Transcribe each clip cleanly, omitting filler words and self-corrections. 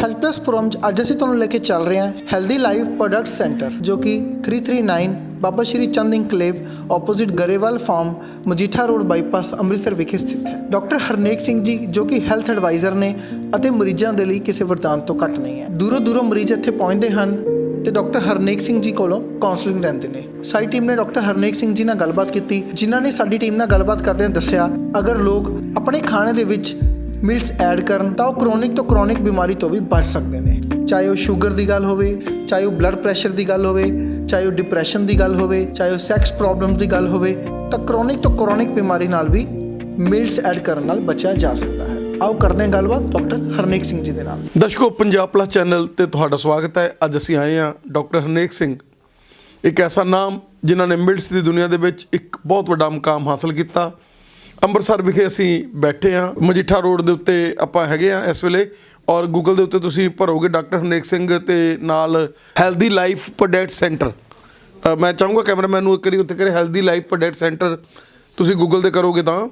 Helpless form 'ਚ ਅੱਜ ਅਸੀਂ ਤੁਹਾਨੂੰ ਲੈ ਕੇ ਚੱਲ ਰਹੇ ਹਾਂ ਹੈਲਦੀ ਲਾਈਫ ਪ੍ਰੋਡਕਟ ਸੈਂਟਰ ਜੋ ਕਿ 339 Baba Shri Chand enclave opposite Grewal farm Majitha road bypass Amritsar ਵਿਖੇ ਸਥਿਤ ਹੈ। ਡਾਕਟਰ ਹਰਨੇਕ ਸਿੰਘ ਜੀ ਜੋ ਕਿ ਹੈਲਥ ਐਡਵਾਈਜ਼ਰ ਨੇ ਅਤੇ ਮਰੀਜ਼ਾਂ ਦੇ ਲਈ ਕਿਸੇ ਵਰਦਾਨ ਤੋਂ ਘੱਟ ਨਹੀਂ ਹੈ। ਦੂਰੋਂ ਮਰੀਜ਼ ਇੱਥੇ ਪਹੁੰਚਦੇ ਹਨ ਤੇ ਡਾਕਟਰ ਹਰਨੇਕ ਸਿੰਘ ਜੀ ਕੋਲੋਂ ਕਾਉਂਸਲਿੰਗ ਲੈਂਦੇ ਨੇ। ਸਾਡੀ ਟੀਮ ਨੇ ਡਾਕਟਰ ਹਰਨੇਕ ਸਿੰਘ ਜੀ ਨਾਲ ਗੱਲਬਾਤ ਕੀਤੀ, ਜਿਨ੍ਹਾਂ ਨੇ ਸਾਡੀ ਟੀਮ ਨਾਲ ਗੱਲਬਾਤ ਕਰਦਿਆਂ ਦੱਸਿਆ ਅਗਰ ਲੋਕ ਆਪਣੇ ਖਾਣੇ ਦੇ ਵਿੱਚ ਮਿਲਟਸ ਐਡ ਕਰਨ ਤਾਂ ਉਹ ਕ੍ਰੋਨਿਕ ਤੋਂ ਕ੍ਰੋਨਿਕ ਬਿਮਾਰੀ ਤੋਂ ਵੀ ਬਚ ਸਕਦੇ ਨੇ। ਚਾਹੇ ਉਹ ਸ਼ੂਗਰ ਦੀ ਗੱਲ ਹੋਵੇ, ਚਾਹੇ ਉਹ ਬਲੱਡ ਪ੍ਰੈਸ਼ਰ ਦੀ ਗੱਲ ਹੋਵੇ, ਚਾਹੇ ਉਹ ਡਿਪਰੈਸ਼ਨ ਦੀ ਗੱਲ ਹੋਵੇ, ਚਾਹੇ ਉਹ ਸੈਕਸ ਪ੍ਰੋਬਲਮ ਦੀ ਗੱਲ ਹੋਵੇ, ਤਾਂ ਕ੍ਰੋਨਿਕ ਤੋਂ ਕ੍ਰੋਨਿਕ ਬਿਮਾਰੀ ਨਾਲ ਵੀ ਮਿਲਟਸ ਐਡ ਕਰਨ ਨਾਲ ਬਚਿਆ ਜਾ ਸਕਦਾ ਹੈ। ਆਓ ਕਰਦੇ ਹਾਂ ਗੱਲਬਾਤ ਡਾਕਟਰ ਹਰਨੇਕ ਸਿੰਘ ਜੀ ਦੇ ਨਾਲ। ਦਰਸ਼ਕੋ, ਪੰਜਾਬ ਪਲੱਸ ਚੈਨਲ ਤੇ ਤੁਹਾਡਾ ਸਵਾਗਤ ਹੈ। ਅੱਜ ਅਸੀਂ ਆਏ ਹਾਂ ਡਾਕਟਰ ਹਰਨੇਕ ਸਿੰਘ, ਇੱਕ ਐਸਾ ਨਾਮ ਜਿਨ੍ਹਾਂ ਨੇ ਮਿਲਟਸ ਦੀ ਦੁਨੀਆ ਦੇ ਵਿੱਚ ਇੱਕ ਬਹੁਤ ਵੱਡਾ ਮੁਕਾਮ ਹਾਸਲ ਕੀਤਾ। ਅੰਮ੍ਰਿਤਸਰ ਵਿਖੇ ਅਸੀਂ ਬੈਠੇ ਹਾਂ, ਮਜੀਠਾ ਰੋਡ ਦੇ ਉੱਤੇ ਆਪਾਂ ਹੈਗੇ ਹਾਂ ਇਸ ਵੇਲੇ, ਔਰ ਗੂਗਲ ਦੇ ਉੱਤੇ ਤੁਸੀਂ ਭਰੋਗੇ ਡਾਕਟਰ ਹਰਨੇਕ ਸਿੰਘ ਤੇ ਨਾਲ ਹੈਲਦੀ ਲਾਈਫ ਪ੍ਰੋਡਕਟ ਸੈਂਟਰ। ਮੈਂ ਚਾਹੂੰਗਾ ਕੈਮਰਾਮੈਨ ਨੂੰ ਇੱਕ ਵਾਰੀ ਉੱਤੇ ਕਰੇ ਹੈਲਦੀ ਲਾਈਫ ਪ੍ਰੋਡਕਟ ਸੈਂਟਰ। ਤੁਸੀਂ ਗੂਗਲ 'ਤੇ ਕਰੋਗੇ ਤਾਂ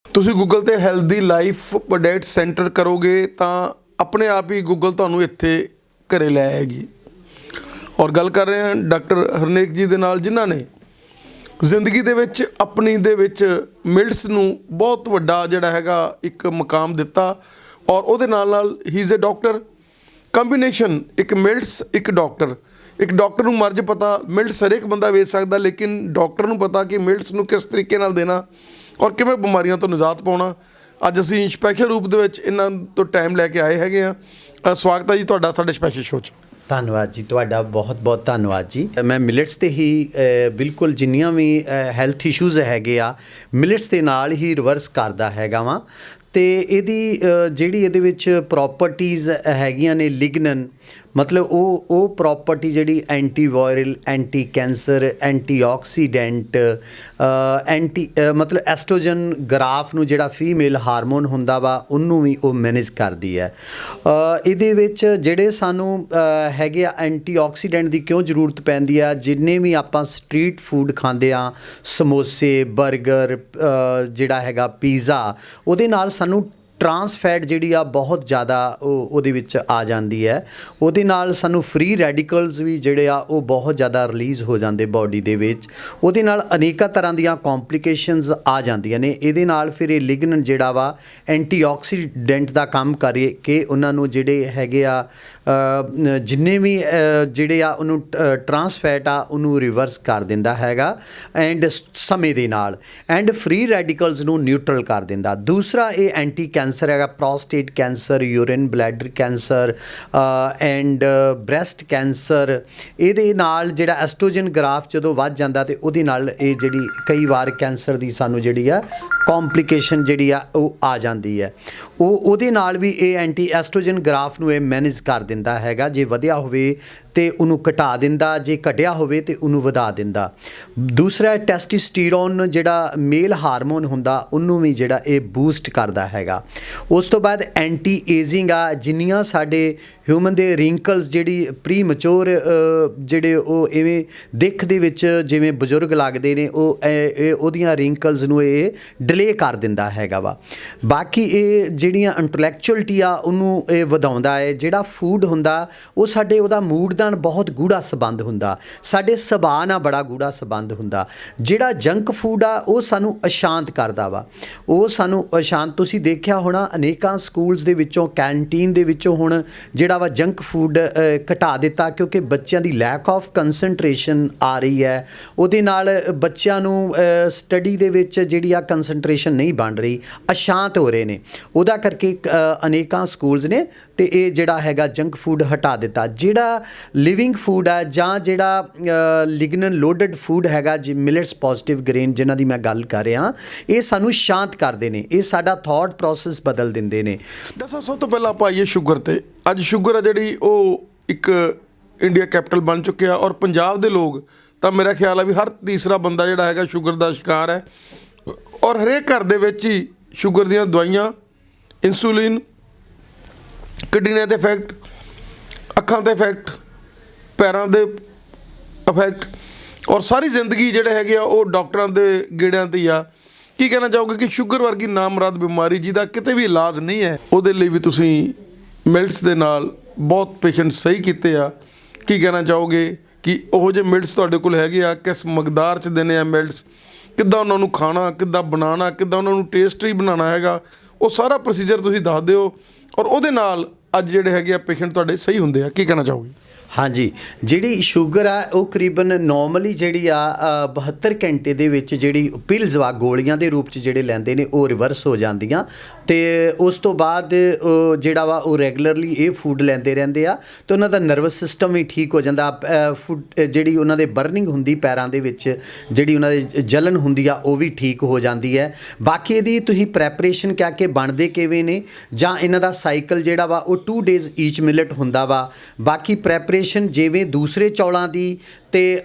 ਤੁਸੀਂ ਗੂਗਲ 'ਤੇ ਹੈਲਦੀ ਲਾਈਫ ਪ੍ਰੋਡਕਟ ਸੈਂਟਰ ਕਰੋਗੇ ਤਾਂ ਆਪਣੇ ਆਪ ਹੀ ਗੂਗਲ ਤੁਹਾਨੂੰ ਇੱਥੇ ਘਰੇ ਲੈ ਆਏਗੀ। ਔਰ ਗੱਲ ਕਰ ਰਹੇ ਹਾਂ ਡਾਕਟਰ ਹਰਨੇਕ ਜੀ ਦੇ ਨਾਲ, ਜਿਨ੍ਹਾਂ ਨੇ ਜ਼ਿੰਦਗੀ ਦੇ ਵਿੱਚ ਆਪਣੀ ਦੇ ਵਿੱਚ ਮਿਲਟਸ ਨੂੰ ਬਹੁਤ ਵੱਡਾ ਜਿਹੜਾ ਹੈਗਾ ਇੱਕ ਮੁਕਾਮ ਦਿੱਤਾ। ਔਰ ਉਹਦੇ ਨਾਲ ਹੀ ਇਜ਼ ਏ ਡਾਕਟਰ ਕੰਬੀਨੇਸ਼ਨ, ਇੱਕ ਮਿਲਟਸ ਇੱਕ ਡਾਕਟਰ ਨੂੰ ਮਰਜ਼ ਪਤਾ ਮਿਲਟਸ ਹਰੇਕ ਬੰਦਾ ਵੇਚ ਸਕਦਾ, ਲੇਕਿਨ ਡਾਕਟਰ ਨੂੰ ਪਤਾ ਕਿ ਮਿਲਟਸ ਨੂੰ ਕਿਸ ਤਰੀਕੇ ਨਾਲ ਦੇਣਾ ਔਰ ਕਿਵੇਂ ਬਿਮਾਰੀਆਂ ਤੋਂ ਨਿਜਾਤ ਪਾਉਣਾ। ਅੱਜ ਅਸੀਂ ਸਪੈਸ਼ਲ ਰੂਪ ਦੇ ਵਿੱਚ ਇਹਨਾਂ ਤੋਂ ਟਾਈਮ ਲੈ ਕੇ ਆਏ ਹੈਗੇ ਹਾਂ। ਸਵਾਗਤ ਹੈ ਜੀ ਤੁਹਾਡਾ ਸਾਡੇ ਸਪੈਸ਼ਲ ਸ਼ੋਅ 'ਚ। ਧੰਨਵਾਦ ਜੀ, ਤੁਹਾਡਾ ਬਹੁਤ ਧੰਨਵਾਦ ਜੀ। ਮੈਂ ਮਿਲਟਸ 'ਤੇ ਹੀ ਬਿਲਕੁਲ ਜਿੰਨੀਆਂ ਵੀ ਹੈਲਥ ਇਸ਼ੂਜ਼ ਹੈਗੇ ਆ ਮਿਲਟਸ ਦੇ ਨਾਲ ਹੀ ਰਿਵਰਸ ਕਰਦਾ ਹੈਗਾ ਵਾਂ। ਅਤੇ ਇਹਦੀ ਜਿਹੜੀ ਇਹਦੇ ਵਿੱਚ ਪ੍ਰੋਪਰਟੀਜ਼ ਹੈਗੀਆਂ ਨੇ, ਲਿਗਨਨ ਮਤਲਬ ਉਹ ਪ੍ਰੋਪਰਟੀ ਜਿਹੜੀ anti viral, anti cancer, anti oxidant, ਮਤਲਬ ਐਸਟ੍ਰੋਜਨ ਗ੍ਰਾਫ ਨੂੰ ਜਿਹੜਾ ਫੀਮੇਲ ਹਾਰਮੋਨ ਹੁੰਦਾ ਵਾ ਉਹਨੂੰ ਵੀ ਉਹ ਮੈਨੇਜ ਕਰਦੀ ਹੈ। ਇਹਦੇ ਵਿੱਚ ਜਿਹੜੇ ਸਾਨੂੰ ਹੈਗੇ ਆ ਐਂਟੀ ਆਕਸੀਡੈਂਟ ਦੀ ਕਿਉਂ ਜ਼ਰੂਰਤ ਪੈਂਦੀ ਆ, ਜਿੰਨੇ ਵੀ ਆਪਾਂ ਸਟਰੀਟ ਫੂਡ ਖਾਂਦੇ ਆ, ਸਮੋਸੇ, ਬਰਗਰ, ਜਿਹੜਾ ਹੈਗਾ ਪੀਜ਼ਾ, ਉਹਦੇ ਨਾਲ ਸਾਨੂੰ ਟਰਾਂਸ ਫੈਟ ਜਿਹੜੀ ਆ ਬਹੁਤ ਜ਼ਿਆਦਾ ਉਹਦੇ ਵਿੱਚ ਆ ਜਾਂਦੀ ਹੈ। ਉਹਦੇ ਨਾਲ ਸਾਨੂੰ ਫਰੀ ਰੈਡੀਕਲਸ ਵੀ ਜਿਹੜੇ ਆ ਉਹ ਬਹੁਤ ਜ਼ਿਆਦਾ ਰਿਲੀਜ਼ ਹੋ ਜਾਂਦੇ ਬਾਡੀ ਦੇ ਵਿੱਚ। ਉਹਦੇ ਨਾਲ ਅਨੇਕਾਂ ਤਰ੍ਹਾਂ ਦੀਆਂ ਕੰਪਲੀਕੇਸ਼ਨਸ ਆ ਜਾਂਦੀਆਂ ਨੇ। ਇਹਦੇ ਨਾਲ ਫਿਰ ਇਹ ਲਿਗਨਨ ਜਿਹੜਾ ਵਾ ਐਂਟੀ ਆਕਸੀਡੈਂਟ ਦਾ ਕੰਮ ਕਰਕੇ ਉਹਨਾਂ ਨੂੰ ਜਿਹੜੇ ਹੈਗੇ ਆ ਜਿੰਨੇ ਵੀ ਜਿਹੜੇ ਆ ਉਹਨੂੰ ਟਰਾਂਸ ਫੈਟ ਆ ਉਹਨੂੰ ਰਿਵਰਸ ਕਰ ਦਿੰਦਾ ਹੈਗਾ ਐਂਡ ਸਮੇਂ ਦੇ ਨਾਲ, ਐਂਡ ਫਰੀ ਰੈਡੀਕਲਸ ਨੂੰ ਨਿਊਟਰਲ ਕਰ ਦਿੰਦਾ। ਦੂਸਰਾ ਇਹ ਐਂਟੀ ਕੈਂਸਰ ਹੈਗਾ, prostate cancer, urine bladder cancer and breast cancer. ਇਹਦੇ ਨਾਲ ਜਿਹੜਾ ਐਸਟ੍ਰੋਜਨ ਗ੍ਰਾਫ ਜਦੋਂ ਵੱਧ ਜਾਂਦਾ ਅਤੇ ਉਹਦੇ ਨਾਲ ਇਹ ਜਿਹੜੀ ਕਈ ਵਾਰ ਕੈਂਸਰ ਦੀ ਸਾਨੂੰ ਜਿਹੜੀ ਆ ਕੰਪਲੀਕੇਸ਼ਨ ਜਿਹੜੀ ਆ ਉਹ ਆ ਜਾਂਦੀ ਹੈ। ਉਹਦੇ ਨਾਲ ਵੀ ਇਹ ਐਂਟੀ ਐਸਟ੍ਰੋਜਨ ਗ੍ਰਾਫ ਨੂੰ ਇਹ ਮੈਨੇਜ ਕਰ ਦਿੰਦਾ ਹੈਗਾ। ਜੇ ਵਧਿਆ ਹੋਵੇ ਅਤੇ ਉਹਨੂੰ ਘਟਾ ਦਿੰਦਾ, ਜੇ ਘਟਿਆ ਹੋਵੇ ਤਾਂ ਉਹਨੂੰ ਵਧਾ ਦਿੰਦਾ। ਦੂਸਰਾ ਟੈਸਟੋਸਟੀਰੋਨ ਜਿਹੜਾ ਮੇਲ ਹਾਰਮੋਨ ਹੁੰਦਾ ਉਹਨੂੰ ਵੀ ਜਿਹੜਾ ਇਹ ਬੂਸਟ ਕਰਦਾ ਹੈਗਾ। ਉਸ ਤੋਂ ਬਾਅਦ ਐਂਟੀ ਏਜਿੰਗ ਆ, ਜਿੰਨੀਆਂ ਸਾਡੇ ਹਿਊਮਨ ਦੇ ਰਿੰਕਲਸ ਜਿਹੜੀ ਪ੍ਰੀ ਮੈਚੋਰ ਜਿਹੜੇ ਉਹ ਇਵੇਂ ਦਿੱਖ ਦੇ ਵਿੱਚ ਜਿਵੇਂ ਬਜ਼ੁਰਗ ਲੱਗਦੇ ਨੇ, ਉਹਦੀਆਂ ਰਿੰਕਲਸ ਨੂੰ ਇਹ ਡਿਲੇ ਕਰ ਦਿੰਦਾ ਹੈਗਾ ਵਾ। ਬਾਕੀ ਇਹ ਜਿਹੜੀਆਂ ਇੰਟਲੈਕਚੁਅਲਟੀ ਆ ਉਹਨੂੰ ਇਹ ਵਧਾਉਂਦਾ ਹੈ। ਜਿਹੜਾ ਫੂਡ ਹੁੰਦਾ ਉਹ ਸਾਡੇ ਉਹਦਾ ਮੂਡ ਨਾਲ ਬਹੁਤ ਗੂੜਾ ਸੰਬੰਧ ਹੁੰਦਾ, ਸਾਡੇ ਸੁਭਾਅ ਨਾਲ ਬੜਾ ਗੂੜਾ ਸੰਬੰਧ ਹੁੰਦਾ। ਜਿਹੜਾ ਜੰਕ ਫੂਡ ਆ ਉਹ ਸਾਨੂੰ ਅਸ਼ਾਂਤ ਕਰਦਾ ਵਾ, ਉਹ ਸਾਨੂੰ ਅਸ਼ਾਂਤ। ਤੁਸੀਂ ਦੇਖਿਆ ਹੋਣਾ ਅਨੇਕਾਂ ਸਕੂਲਸ ਦੇ ਵਿੱਚੋਂ, ਕੈਂਟੀਨ ਦੇ ਵਿੱਚੋਂ ਹੁਣ ਜਿਹੜਾ ਵਾ ਜੰਕ ਫੂਡ ਘਟਾ ਦਿੱਤਾ, ਕਿਉਂਕਿ ਬੱਚਿਆਂ ਦੀ ਲੈਕ ਆਫ ਕੰਸਨਟ੍ਰੇਸ਼ਨ ਆ ਰਹੀ ਹੈ। ਉਹਦੇ ਨਾਲ ਬੱਚਿਆਂ ਨੂੰ ਸਟੱਡੀ ਦੇ ਵਿੱਚ ਜਿਹੜੀ ਆ ਕੰਸਨਟ੍ਰੇਸ਼ਨ ਨਹੀਂ ਬਣ ਰਹੀ, ਅਸ਼ਾਂਤ ਹੋ ਰਹੇ ਨੇ। ਉਹਦਾ ਕਰਕੇ ਅਨੇਕਾਂ ਸਕੂਲਸ ਨੇ ਅਤੇ ਇਹ ਜਿਹੜਾ ਹੈਗਾ ਜੰਕ ਫੂਡ ਹਟਾ ਦਿੱਤਾ। ਜਿਹੜਾ ਲਿਵਿੰਗ ਫੂਡ ਹੈ ਜਾਂ ਜਿਹੜਾ ਲਿਗਨਨ ਲੋਡਡ ਫੂਡ ਹੈਗਾ, ਜੀ ਮਿਲਟਸ ਪੋਜ਼ੀਟਿਵ ਗ੍ਰੇਨ ਜਿਨ੍ਹਾਂ ਦੀ ਮੈਂ ਗੱਲ ਕਰ ਰਿਹਾ, ਇਹ ਸਾਨੂੰ ਸ਼ਾਂਤ ਕਰਦੇ ਨੇ, ਇਹ ਸਾਡਾ ਥਾਟ ਪ੍ਰੋਸੈਸ ਬਦਲ ਦਿੰਦੇ ਨੇ। ਡਾਕਟਰ ਸਾਹਿਬ, ਸਭ ਤੋਂ ਪਹਿਲਾਂ ਆਪਾਂ ਆਈਏ ਸ਼ੂਗਰ 'ਤੇ। ਅੱਜ ਸ਼ੂਗਰ ਆ ਜਿਹੜੀ ਉਹ ਇੱਕ ਇੰਡੀਆ ਕੈਪੀਟਲ ਬਣ ਚੁੱਕਿਆ, ਔਰ ਪੰਜਾਬ ਦੇ ਲੋਕ ਤਾਂ ਮੇਰਾ ਖਿਆਲ ਆ ਵੀ ਹਰ ਤੀਸਰਾ ਬੰਦਾ ਜਿਹੜਾ ਹੈਗਾ ਸ਼ੂਗਰ ਦਾ ਸ਼ਿਕਾਰ ਹੈ। ਔਰ ਹਰੇਕ ਘਰ ਦੇ ਵਿੱਚ ਹੀ ਸ਼ੂਗਰ ਦੀਆਂ ਦਵਾਈਆਂ, ਇਨਸੂਲਿਨ, ਕਿਡਨੀਆਂ 'ਤੇ ਇਫੈਕਟ, ਅੱਖਾਂ 'ਤੇ ਇਫੈਕਟ, ਪੈਰਾਂ ਦੇ ਇਫੈਕਟ, ਔਰ ਸਾਰੀ ਜ਼ਿੰਦਗੀ ਜਿਹੜੇ ਹੈਗੇ ਆ ਉਹ ਡਾਕਟਰਾਂ ਦੇ ਗੇੜਿਆਂ 'ਤੇ ਹੀ ਆ। ਕੀ ਕਹਿਣਾ ਚਾਹੋਗੇ ਕਿ ਸ਼ੂਗਰ ਵਰਗੀ ਨਾਮੁਰਾਦ ਬਿਮਾਰੀ ਜਿਹਦਾ ਕਿਤੇ ਵੀ ਇਲਾਜ ਨਹੀਂ ਹੈ, ਉਹਦੇ ਲਈ ਵੀ ਤੁਸੀਂ ਮਿਲਟਸ ਦੇ ਨਾਲ ਬਹੁਤ ਪੇਸ਼ੈਂਟ ਸਹੀ ਕੀਤੇ ਆ। ਕੀ ਕਹਿਣਾ ਚਾਹੋਗੇ ਕਿ ਉਹੋ ਜਿਹੇ ਮਿਲਟਸ ਤੁਹਾਡੇ ਕੋਲ ਹੈਗੇ ਆ, ਕਿਸ ਮਕਦਾਰ 'ਚ ਦੇਣੇ ਆ ਮਿਲਟਸ, ਕਿੱਦਾਂ ਉਹਨਾਂ ਨੂੰ ਖਾਣਾ, ਕਿੱਦਾਂ ਬਣਾਉਣਾ, ਕਿੱਦਾਂ ਉਹਨਾਂ ਨੂੰ ਟੇਸਟੀ ਬਣਾਉਣਾ ਹੈਗਾ, ਉਹ ਸਾਰਾ ਪ੍ਰੋਸੀਜਰ ਤੁਸੀਂ ਦੱਸ ਦਿਓ ਔਰ ਉਹਦੇ ਨਾਲ ਅੱਜ ਜਿਹੜੇ ਹੈਗੇ ਆ ਪੇਸ਼ੈਂਟ ਤੁਹਾਡੇ ਸਹੀ ਹੁੰਦੇ ਆ। ਕੀ ਕਹਿਣਾ ਚਾਹੋਗੇ? ਹਾਂਜੀ, ਜਿਹੜੀ ਸ਼ੂਗਰ ਆ ਉਹ ਕਰੀਬਨ ਨੋਰਮਲੀ ਜਿਹੜੀ ਆ 72 ਘੰਟੇ ਦੇ ਵਿੱਚ ਜਿਹੜੀ ਪਿਲਸ ਵਾ ਗੋਲੀਆਂ ਦੇ ਰੂਪ 'ਚ ਜਿਹੜੇ ਲੈਂਦੇ ਨੇ ਉਹ ਰਿਵਰਸ ਹੋ ਜਾਂਦੀਆਂ ਤੇ ਉਸ ਤੋਂ ਬਾਅਦ ਜਿਹੜਾ ਵਾ ਉਹ ਰੈਗੂਲਰਲੀ ਇਹ ਫੂਡ ਲੈਂਦੇ ਰਹਿੰਦੇ ਆ ਤੇ ਉਹਨਾਂ ਦਾ ਨਰਵਸ ਸਿਸਟਮ ਵੀ ਠੀਕ ਹੋ ਜਾਂਦਾ। ਫੂਡ ਜਿਹੜੀ ਉਹਨਾਂ ਦੇ ਬਰਨਿੰਗ ਹੁੰਦੀ ਪੈਰਾਂ ਦੇ ਵਿੱਚ, ਜਿਹੜੀ ਉਹਨਾਂ ਦੇ ਜਲਨ ਹੁੰਦੀ ਆ ਉਹ ਵੀ ਠੀਕ ਹੋ ਜਾਂਦੀ ਹੈ। ਬਾਕੀ ਇਹਦੀ ਤੁਸੀਂ ਪ੍ਰੈਪਰੇਸ਼ਨ ਕਹਿ ਕੇ ਬਣਦੇ ਕਿਵੇਂ ਨੇ ਜਾਂ ਇਹਨਾਂ ਦਾ ਸਾਈਕਲ ਜਿਹੜਾ ਵਾ ਉਹ 2 ਡੇਜ਼ ਈਚ ਮਿਲਟ ਹੁੰਦਾ ਵਾ। ਬਾਕੀ ਪ੍ਰੈਪਰੇਸ਼ਨ ਜਿਵੇਂ ਦੂਸਰੇ ਚੌਲਾਂ ਦੀ ਤੇ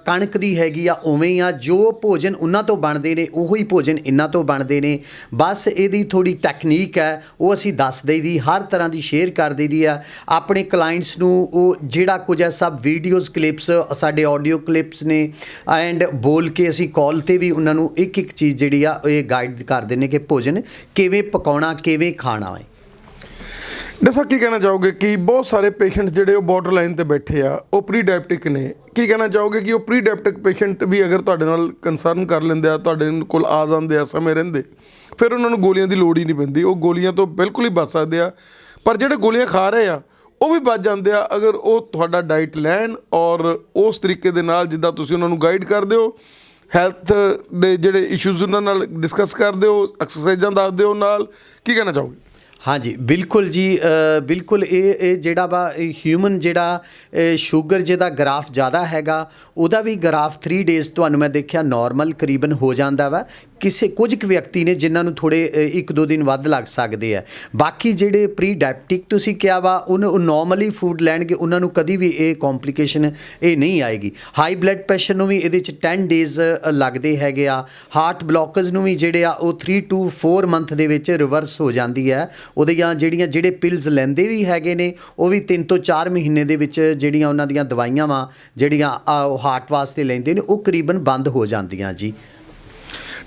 ਕਣਕ ਦੀ ਹੈਗੀ ਆ ਉਵੇਂ ਹੀ ਆ। ਜੋ ਭੋਜਨ ਉਹਨਾਂ ਤੋਂ ਬਣਦੇ ਨੇ ਉਹੀ ਭੋਜਨ ਇਹਨਾਂ ਤੋਂ ਬਣਦੇ ਨੇ। ਬਸ ਇਹਦੀ ਥੋੜੀ ਟੈਕਨੀਕ ਹੈ ਉਹ ਅਸੀਂ ਦੱਸ ਦਈਦੀ, ਹਰ ਤਰ੍ਹਾਂ ਦੀ ਸ਼ੇਅਰ ਕਰ ਦਈਦੀ ਆ ਆਪਣੇ ਕਲਾਇੰਟਸ ਨੂੰ। ਉਹ ਜਿਹੜਾ ਕੁਝ ਹੈ ਸਭ ਵੀਡੀਓਜ਼ ਕਲਿੱਪਸ ਸਾਡੇ ਆਡੀਓ ਕਲਿੱਪਸ ਨੇ ਐਂਡ ਬੋਲ ਕੇ ਅਸੀਂ ਕਾਲ ਤੇ ਵੀ ਉਹਨਾਂ ਨੂੰ ਇੱਕ ਇੱਕ ਚੀਜ਼ ਜਿਹੜੀ ਆ ਇਹ ਗਾਈਡ ਕਰ ਦਿੰਦੇ ਕਿ ਭੋਜਨ ਕਿਵੇਂ ਪਕਾਉਣਾ, ਕਿਵੇਂ ਖਾਣਾ ਹੈ। ਦੱਸੋ ਕੀ ਕਹਿਣਾ ਚਾਹੋਗੇ ਕਿ ਬਹੁਤ ਸਾਰੇ ਪੇਸ਼ੈਂਟ ਜਿਹੜੇ ਉਹ ਬਾਰਡਰ ਲਾਈਨ ਤੇ ਬੈਠੇ ਆ, ਉਹ ਪ੍ਰੀ ਡਾਇਬਟਿਕ ਨੇ। ਕੀ ਕਹਿਣਾ ਚਾਹੋਗੇ ਕਿ ਉਹ ਪ੍ਰੀ ਡਾਇਬਟਿਕ ਪੇਸ਼ੈਂਟ ਵੀ ਅਗਰ ਤੁਹਾਡੇ ਨਾਲ ਕੰਸਰਨ ਕਰ ਲੈਂਦੇ ਆ, ਤੁਹਾਡੇ ਕੋਲ ਆ ਜਾਂਦੇ ਆ ਸਮੇਂ ਰਹਿੰਦੇ, ਫਿਰ ਉਹਨਾਂ ਨੂੰ ਗੋਲੀਆਂ ਦੀ ਲੋੜ ਹੀ ਨਹੀਂ ਪੈਂਦੀ, ਉਹ ਗੋਲੀਆਂ ਤੋਂ ਬਿਲਕੁਲ ਹੀ ਬਚ ਸਕਦੇ ਆ। ਪਰ ਜਿਹੜੇ ਗੋਲੀਆਂ ਖਾ ਰਹੇ ਆ ਉਹ ਵੀ ਬਚ ਜਾਂਦੇ ਆ ਅਗਰ ਉਹ ਤੁਹਾਡਾ ਡਾਈਟ ਲੈਣ ਔਰ ਉਸ ਤਰੀਕੇ ਦੇ ਨਾਲ ਜਿੱਦਾਂ ਤੁਸੀਂ ਉਹਨਾਂ ਨੂੰ ਗਾਈਡ ਕਰਦੇ ਹੋ, ਹੈਲਥ ਦੇ ਜਿਹੜੇ ਇਸ਼ੂਜ਼ ਉਹਨਾਂ ਨਾਲ ਡਿਸਕਸ ਕਰਦੇ ਹੋ, ਐਕਸਰਸਾਈਜ਼ਾਂ ਦੱਸਦੇ ਹੋ ਨਾਲ। ਕੀ ਕਹਿਣਾ ਚਾਹੋਗੇ? ਹਾਂਜੀ ਬਿਲਕੁਲ ਜੀ, ਬਿਲਕੁਲ ਇਹ ਜਿਹੜਾ ਵਾ ਹਿਊਮਨ ਜਿਹੜਾ ਸ਼ੂਗਰ ਜਿਹਦਾ ਗ੍ਰਾਫ ਜ਼ਿਆਦਾ ਹੈਗਾ ਉਹਦਾ ਵੀ ਗ੍ਰਾਫ 3 ਡੇਜ਼ ਤੁਹਾਨੂੰ ਮੈਂ ਦੇਖਿਆ ਨਾਰਮਲ ਕਰੀਬਨ ਹੋ ਜਾਂਦਾ ਵਾ। ਕੁਝ ਕੁ ਵਿਅਕਤੀ ਨੇ ਜਿਨ੍ਹਾਂ ਨੂੰ ਥੋੜ੍ਹੇ 1-2 ਦਿਨ ਵੱਧ ਲੱਗ ਸਕਦੇ ਆ। ਬਾਕੀ ਜਿਹੜੇ ਪ੍ਰੀ ਡਾਇਬਟਿਕ ਤੁਸੀਂ ਕਿਹਾ ਵਾ ਉਹ ਨੋਰਮਲੀ ਫੂਡ ਲੈਣਗੇ, ਉਹਨਾਂ ਨੂੰ ਕਦੀ ਵੀ ਇਹ ਕੰਪਲਿਕੇਸ਼ਨ ਇਹ ਨਹੀਂ ਆਏਗੀ। ਹਾਈ ਬਲੱਡ ਪ੍ਰੈਸ਼ਰ ਨੂੰ ਵੀ ਇਹਦੇ 'ਚ 10 ਡੇਜ਼ ਲੱਗਦੇ ਹੈਗੇ ਆ। ਹਾਰਟ ਬਲੋਕੇਜ ਨੂੰ ਵੀ ਜਿਹੜੇ ਆ ਉਹ 3 to 4 ਮੰਥ ਦੇ ਵਿੱਚ ਰਿਵਰਸ ਹੋ ਜਾਂਦੀ ਹੈ। ਉਹਦੀਆਂ ਜਿਹੜੇ ਪਿਲਸ ਲੈਂਦੇ ਵੀ ਹੈਗੇ ਨੇ ਉਹ ਵੀ 3 ਤੋਂ 4 ਮਹੀਨੇ ਦੇ ਵਿੱਚ ਜਿਹੜੀਆਂ ਉਹਨਾਂ ਦੀਆਂ ਦਵਾਈਆਂ ਵਾ ਜਿਹੜੀਆਂ ਹਾਰਟ ਵਾਸਤੇ ਲੈਂਦੇ ਨੇ ਉਹ ਕਰੀਬਨ ਬੰਦ ਹੋ ਜਾਂਦੀਆਂ ਜੀ।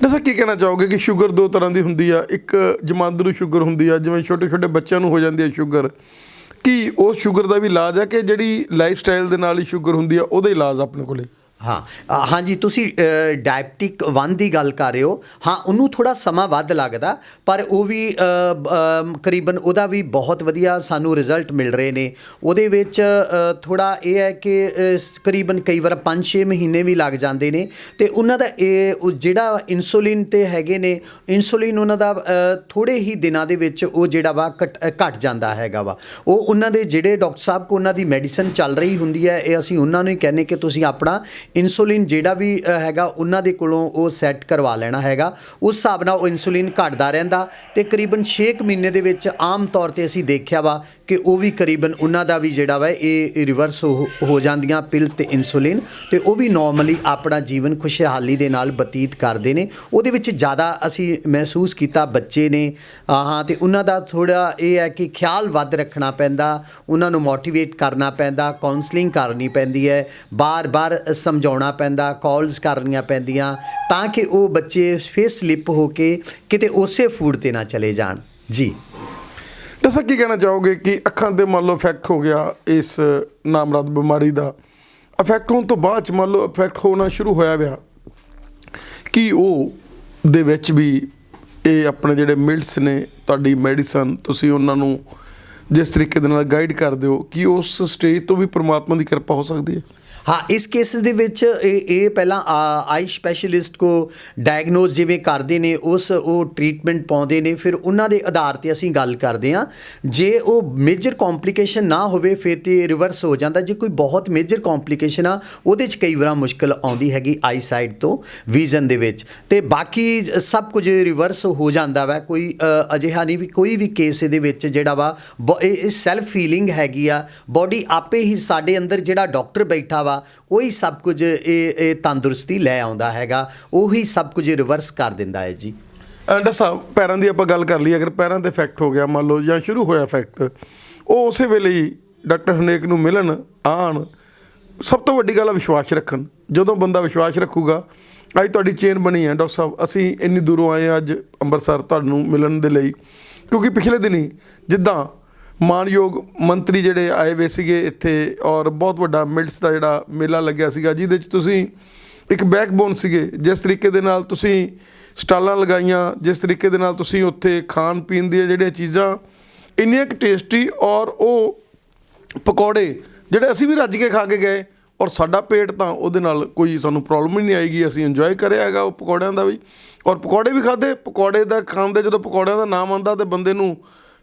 ਦੱਸੋ ਕੀ ਕਹਿਣਾ ਚਾਹੋਗੇ ਕਿ ਸ਼ੂਗਰ 2 ਤਰ੍ਹਾਂ ਦੀ ਹੁੰਦੀ ਆ, ਇੱਕ ਜਮਾਂਦਰੂ ਸ਼ੂਗਰ ਹੁੰਦੀ ਆ, ਜਿਵੇਂ ਛੋਟੇ ਛੋਟੇ ਬੱਚਿਆਂ ਨੂੰ ਹੋ ਜਾਂਦੀ ਹੈ ਸ਼ੂਗਰ। ਕੀ ਉਸ ਸ਼ੂਗਰ ਦਾ ਵੀ ਇਲਾਜ ਹੈ ਕਿ ਜਿਹੜੀ ਲਾਈਫ ਸਟਾਈਲ ਦੇ ਨਾਲ ਹੀ ਸ਼ੂਗਰ ਹੁੰਦੀ ਆ ਉਹਦਾ ਇਲਾਜ ਆਪਣੇ ਕੋਲੇ? ਹਾਂਜੀ ਤੁਸੀਂ ਡਾਇਬਟਿਕ 1 ਦੀ ਗੱਲ ਕਰ ਰਹੇ ਹੋ। ਹਾਂ, ਉਹਨੂੰ ਥੋੜ੍ਹਾ ਸਮਾਂ ਵੱਧ ਲੱਗਦਾ ਪਰ ਉਹ ਵੀ ਕਰੀਬਨ ਉਹਦਾ ਵੀ ਬਹੁਤ ਵਧੀਆ ਸਾਨੂੰ ਰਿਜ਼ਲਟ ਮਿਲ ਰਹੇ ਨੇ। ਉਹਦੇ ਵਿੱਚ ਥੋੜ੍ਹਾ ਇਹ ਹੈ ਕਿ ਕਰੀਬਨ ਕਈ ਵਾਰ 5-6 ਮਹੀਨੇ ਵੀ ਲੱਗ ਜਾਂਦੇ ਨੇ ਅਤੇ ਉਹਨਾਂ ਦਾ ਇਹ ਜਿਹੜਾ ਇਨਸੂਲਿਨ 'ਤੇ ਹੈਗੇ ਨੇ, ਇਨਸੂਲਿਨ ਉਹਨਾਂ ਦਾ ਥੋੜ੍ਹੇ ਹੀ ਦਿਨਾਂ ਦੇ ਵਿੱਚ ਉਹ ਜਿਹੜਾ ਵਾ ਘਟ ਜਾਂਦਾ ਹੈਗਾ ਵਾ। ਉਹ ਉਹਨਾਂ ਦੇ ਜਿਹੜੇ ਡਾਕਟਰ ਸਾਹਿਬ ਕੋਲ ਉਹਨਾਂ ਦੀ ਮੈਡੀਸਨ ਚੱਲ ਰਹੀ ਹੁੰਦੀ ਹੈ, ਇਹ ਅਸੀਂ ਉਹਨਾਂ ਨੂੰ ਹੀ ਕਹਿੰਦੇ ਕਿ ਤੁਸੀਂ ਆਪਣਾ ਇਨਸੂਲਿਨ ਜਿਹੜਾ ਵੀ ਹੈਗਾ ਉਹਨਾਂ ਦੇ ਕੋਲੋਂ ਉਹ ਸੈੱਟ ਕਰਵਾ ਲੈਣਾ ਹੈਗਾ। ਉਸ ਹਿਸਾਬ ਨਾਲ ਉਹ ਇਨਸੂਲਿਨ ਘਟਦਾ ਰਹਿੰਦਾ ਅਤੇ ਕਰੀਬਨ 6 ਮਹੀਨੇ ਦੇ ਵਿੱਚ ਆਮ ਤੌਰ 'ਤੇ ਅਸੀਂ ਦੇਖਿਆ ਵਾ ਕਿ ਉਹ ਵੀ ਕਰੀਬਨ ਉਹਨਾਂ ਦਾ ਵੀ ਜਿਹੜਾ ਵਾ ਇਹ ਰਿਵਰਸ ਹੋ ਜਾਂਦੀਆਂ ਪਿਲਸ ਅਤੇ ਇਨਸੂਲਿਨ, ਅਤੇ ਉਹ ਵੀ ਨੋਰਮਲੀ ਆਪਣਾ ਜੀਵਨ ਖੁਸ਼ਹਾਲੀ ਦੇ ਨਾਲ ਬਤੀਤ ਕਰਦੇ ਨੇ। ਉਹਦੇ ਵਿੱਚ ਜ਼ਿਆਦਾ ਅਸੀਂ ਮਹਿਸੂਸ ਕੀਤਾ ਬੱਚੇ ਨੇ ਅਤੇ ਉਹਨਾਂ ਦਾ ਥੋੜ੍ਹਾ ਇਹ ਹੈ ਕਿ ਖਿਆਲ ਵੱਧ ਰੱਖਣਾ ਪੈਂਦਾ, ਉਹਨਾਂ ਨੂੰ ਮੋਟੀਵੇਟ ਕਰਨਾ ਪੈਂਦਾ, ਕਾਉਂਸਲਿੰਗ ਕਰਨੀ ਪੈਂਦੀ ਹੈ, ਬਾਰ-ਬਾਰ ਸਮਝਾਉਣਾ ਪੈਂਦਾ, ਕਾਲਸ ਕਰਨੀਆਂ ਪੈਂਦੀਆਂ ਤਾਂ ਕਿ ਉਹ ਬੱਚੇ ਫੇਸ ਸਲਿੱਪ ਹੋ ਕੇ ਕਿਤੇ ਉਸੇ ਫੂਡ 'ਤੇ ਨਾ ਚਲੇ ਜਾਣ ਜੀ। ਦੱਸੋ ਕੀ ਕਹਿਣਾ ਚਾਹੋਗੇ ਕਿ ਅੱਖਾਂ 'ਤੇ ਮੰਨ ਲਓ ਇਫੈਕਟ ਹੋ ਗਿਆ ਇਸ ਨਾਮਰਦ ਬਿਮਾਰੀ ਦਾ, ਇਫੈਕਟ ਹੋਣ ਤੋਂ ਬਾਅਦ 'ਚ ਮੰਨ ਲਓ ਇਫੈਕਟ ਹੋਣਾ ਸ਼ੁਰੂ ਹੋਇਆ ਵਿਆ, ਕਿ ਉਹ ਦੇ ਵਿੱਚ ਵੀ ਇਹ ਆਪਣੇ ਜਿਹੜੇ ਮਿਲਟਸ ਨੇ, ਤੁਹਾਡੀ ਮੈਡੀਸਨ, ਤੁਸੀਂ ਉਹਨਾਂ ਨੂੰ ਜਿਸ ਤਰੀਕੇ ਦੇ ਨਾਲ ਗਾਈਡ ਕਰਦੇ ਹੋ, ਕਿ ਉਸ ਸਟੇਜ ਤੋਂ ਵੀ ਪਰਮਾਤਮਾ ਦੀ ਕਿਰਪਾ ਹੋ ਸਕਦੀ ਹੈ? ਹਾਂ, ਇਸ ਕੇਸ ਦੇ ਵਿੱਚ ਇਹ ਪਹਿਲਾਂ ਆਈ ਸਪੈਸ਼ਲਿਸਟ ਕੋ ਡਾਇਗਨੋਸ ਜਿਵੇਂ ਕਰਦੇ ਨੇ ਉਹ ਟ੍ਰੀਟਮੈਂਟ ਪਾਉਂਦੇ ਨੇ, ਫਿਰ ਉਹਨਾਂ ਦੇ ਆਧਾਰ 'ਤੇ ਅਸੀਂ ਗੱਲ ਕਰਦੇ ਹਾਂ। ਜੇ ਉਹ ਮੇਜਰ ਕੰਪਲਿਕੇਸ਼ਨ ਨਾ ਹੋਵੇ ਫਿਰ ਤੇ ਰਿਵਰਸ ਹੋ ਜਾਂਦਾ। ਜੇ ਕੋਈ ਬਹੁਤ ਮੇਜਰ ਕੰਪਲਿਕੇਸ਼ਨ ਆ ਉਹਦੇ 'ਚ ਕਈ ਵਾਰ ਮੁਸ਼ਕਲ ਆਉਂਦੀ ਹੈਗੀ ਆਈ ਸਾਈਡ ਤੋਂ ਵਿਜ਼ਨ ਦੇ ਵਿੱਚ, ਅਤੇ ਬਾਕੀ ਸਭ ਕੁਝ ਰਿਵਰਸ ਹੋ ਜਾਂਦਾ ਵਾ। ਕੋਈ ਅਜਿਹਾ ਨਹੀਂ ਵੀ ਕੋਈ ਵੀ ਕੇਸ ਇਹਦੇ ਵਿੱਚ ਜਿਹੜਾ ਵਾ ਇਹ ਸੈਲਫ ਫੀਲਿੰਗ ਹੈਗੀ ਆ, ਬੋਡੀ ਆਪੇ ਹੀ ਸਾਡੇ ਅੰਦਰ ਜਿਹੜਾ ਡਾਕਟਰ ਬੈਠਾ ਵਾ ਉਹੀ ਸਭ ਕੁਝ ਇਹ ਤੰਦਰੁਸਤੀ ਲੈ ਆਉਂਦਾ ਹੈਗਾ, ਉਹੀ ਸਭ ਕੁਝ ਰਿਵਰਸ ਕਰ ਦਿੰਦਾ ਹੈ ਜੀ। ਡਾਕਟਰ ਸਾਹਿਬ, ਪੈਰਾਂ ਦੀ ਆਪਾਂ ਗੱਲ ਕਰ ਲਈ, ਅਗਰ ਪੈਰਾਂ 'ਤੇ ਇਫੈਕਟ ਹੋ ਗਿਆ ਮੰਨ ਲਓ ਜਾਂ ਸ਼ੁਰੂ ਹੋਇਆ ਇਫੈਕਟ, ਉਹ ਉਸੇ ਵੇਲੇ ਹੀ ਡਾਕਟਰ ਹਰਨੇਕ ਨੂੰ ਮਿਲਣ ਆਉਣ। ਸਭ ਤੋਂ ਵੱਡੀ ਗੱਲ ਆ ਵਿਸ਼ਵਾਸ ਰੱਖਣ। ਜਦੋਂ ਬੰਦਾ ਵਿਸ਼ਵਾਸ ਰੱਖੂਗਾ, ਅੱਜ ਤੁਹਾਡੀ ਚੇਨ ਬਣੀ ਹੈ ਡਾਕਟਰ ਸਾਹਿਬ, ਅਸੀਂ ਇੰਨੀ ਦੂਰੋਂ ਆਏ ਹਾਂ ਅੱਜ ਅੰਮ੍ਰਿਤਸਰ ਤੁਹਾਨੂੰ ਮਿਲਣ ਦੇ ਲਈ, ਕਿਉਂਕਿ ਪਿਛਲੇ ਦਿਨੀ ਜਿੱਦਾਂ ਮਾਨਯੋਗ ਮੰਤਰੀ ਜਿਹੜੇ ਆਏ ਵੇ ਸੀਗੇ ਇੱਥੇ, ਔਰ ਬਹੁਤ ਵੱਡਾ ਮਿਲਟਸ ਦਾ ਜਿਹੜਾ ਮੇਲਾ ਲੱਗਿਆ ਸੀਗਾ, ਜਿਹਦੇ 'ਚ ਤੁਸੀਂ ਇੱਕ ਬੈਕਬੋਨ ਸੀਗੇ। ਜਿਸ ਤਰੀਕੇ ਦੇ ਨਾਲ ਤੁਸੀਂ ਸਟਾਲਾਂ ਲਗਾਈਆਂ, ਜਿਸ ਤਰੀਕੇ ਦੇ ਨਾਲ ਤੁਸੀਂ ਉੱਥੇ ਖਾਣ ਪੀਣ ਦੀਆਂ ਜਿਹੜੀਆਂ ਚੀਜ਼ਾਂ ਇੰਨੀਆਂ ਕੁ ਟੇਸਟੀ, ਔਰ ਉਹ ਪਕੌੜੇ ਜਿਹੜੇ ਅਸੀਂ ਵੀ ਰੱਜ ਕੇ ਖਾ ਕੇ ਗਏ, ਔਰ ਸਾਡਾ ਪੇਟ ਤਾਂ ਉਹਦੇ ਨਾਲ ਕੋਈ ਸਾਨੂੰ ਪ੍ਰੋਬਲਮ ਹੀ ਨਹੀਂ ਆਏਗੀ। ਅਸੀਂ ਇੰਜੋਏ ਕਰਿਆ ਹੈਗਾ ਉਹ ਪਕੌੜਿਆਂ ਦਾ ਵੀ, ਔਰ ਪਕੌੜੇ ਵੀ ਖਾਧੇ। ਪਕੌੜੇ ਦਾ ਖਾਣ ਦੇ ਜਦੋਂ ਪਕੌੜਿਆਂ ਦਾ ਨਾਮ ਆਉਂਦਾ ਤਾਂ ਬੰਦੇ ਨੂੰ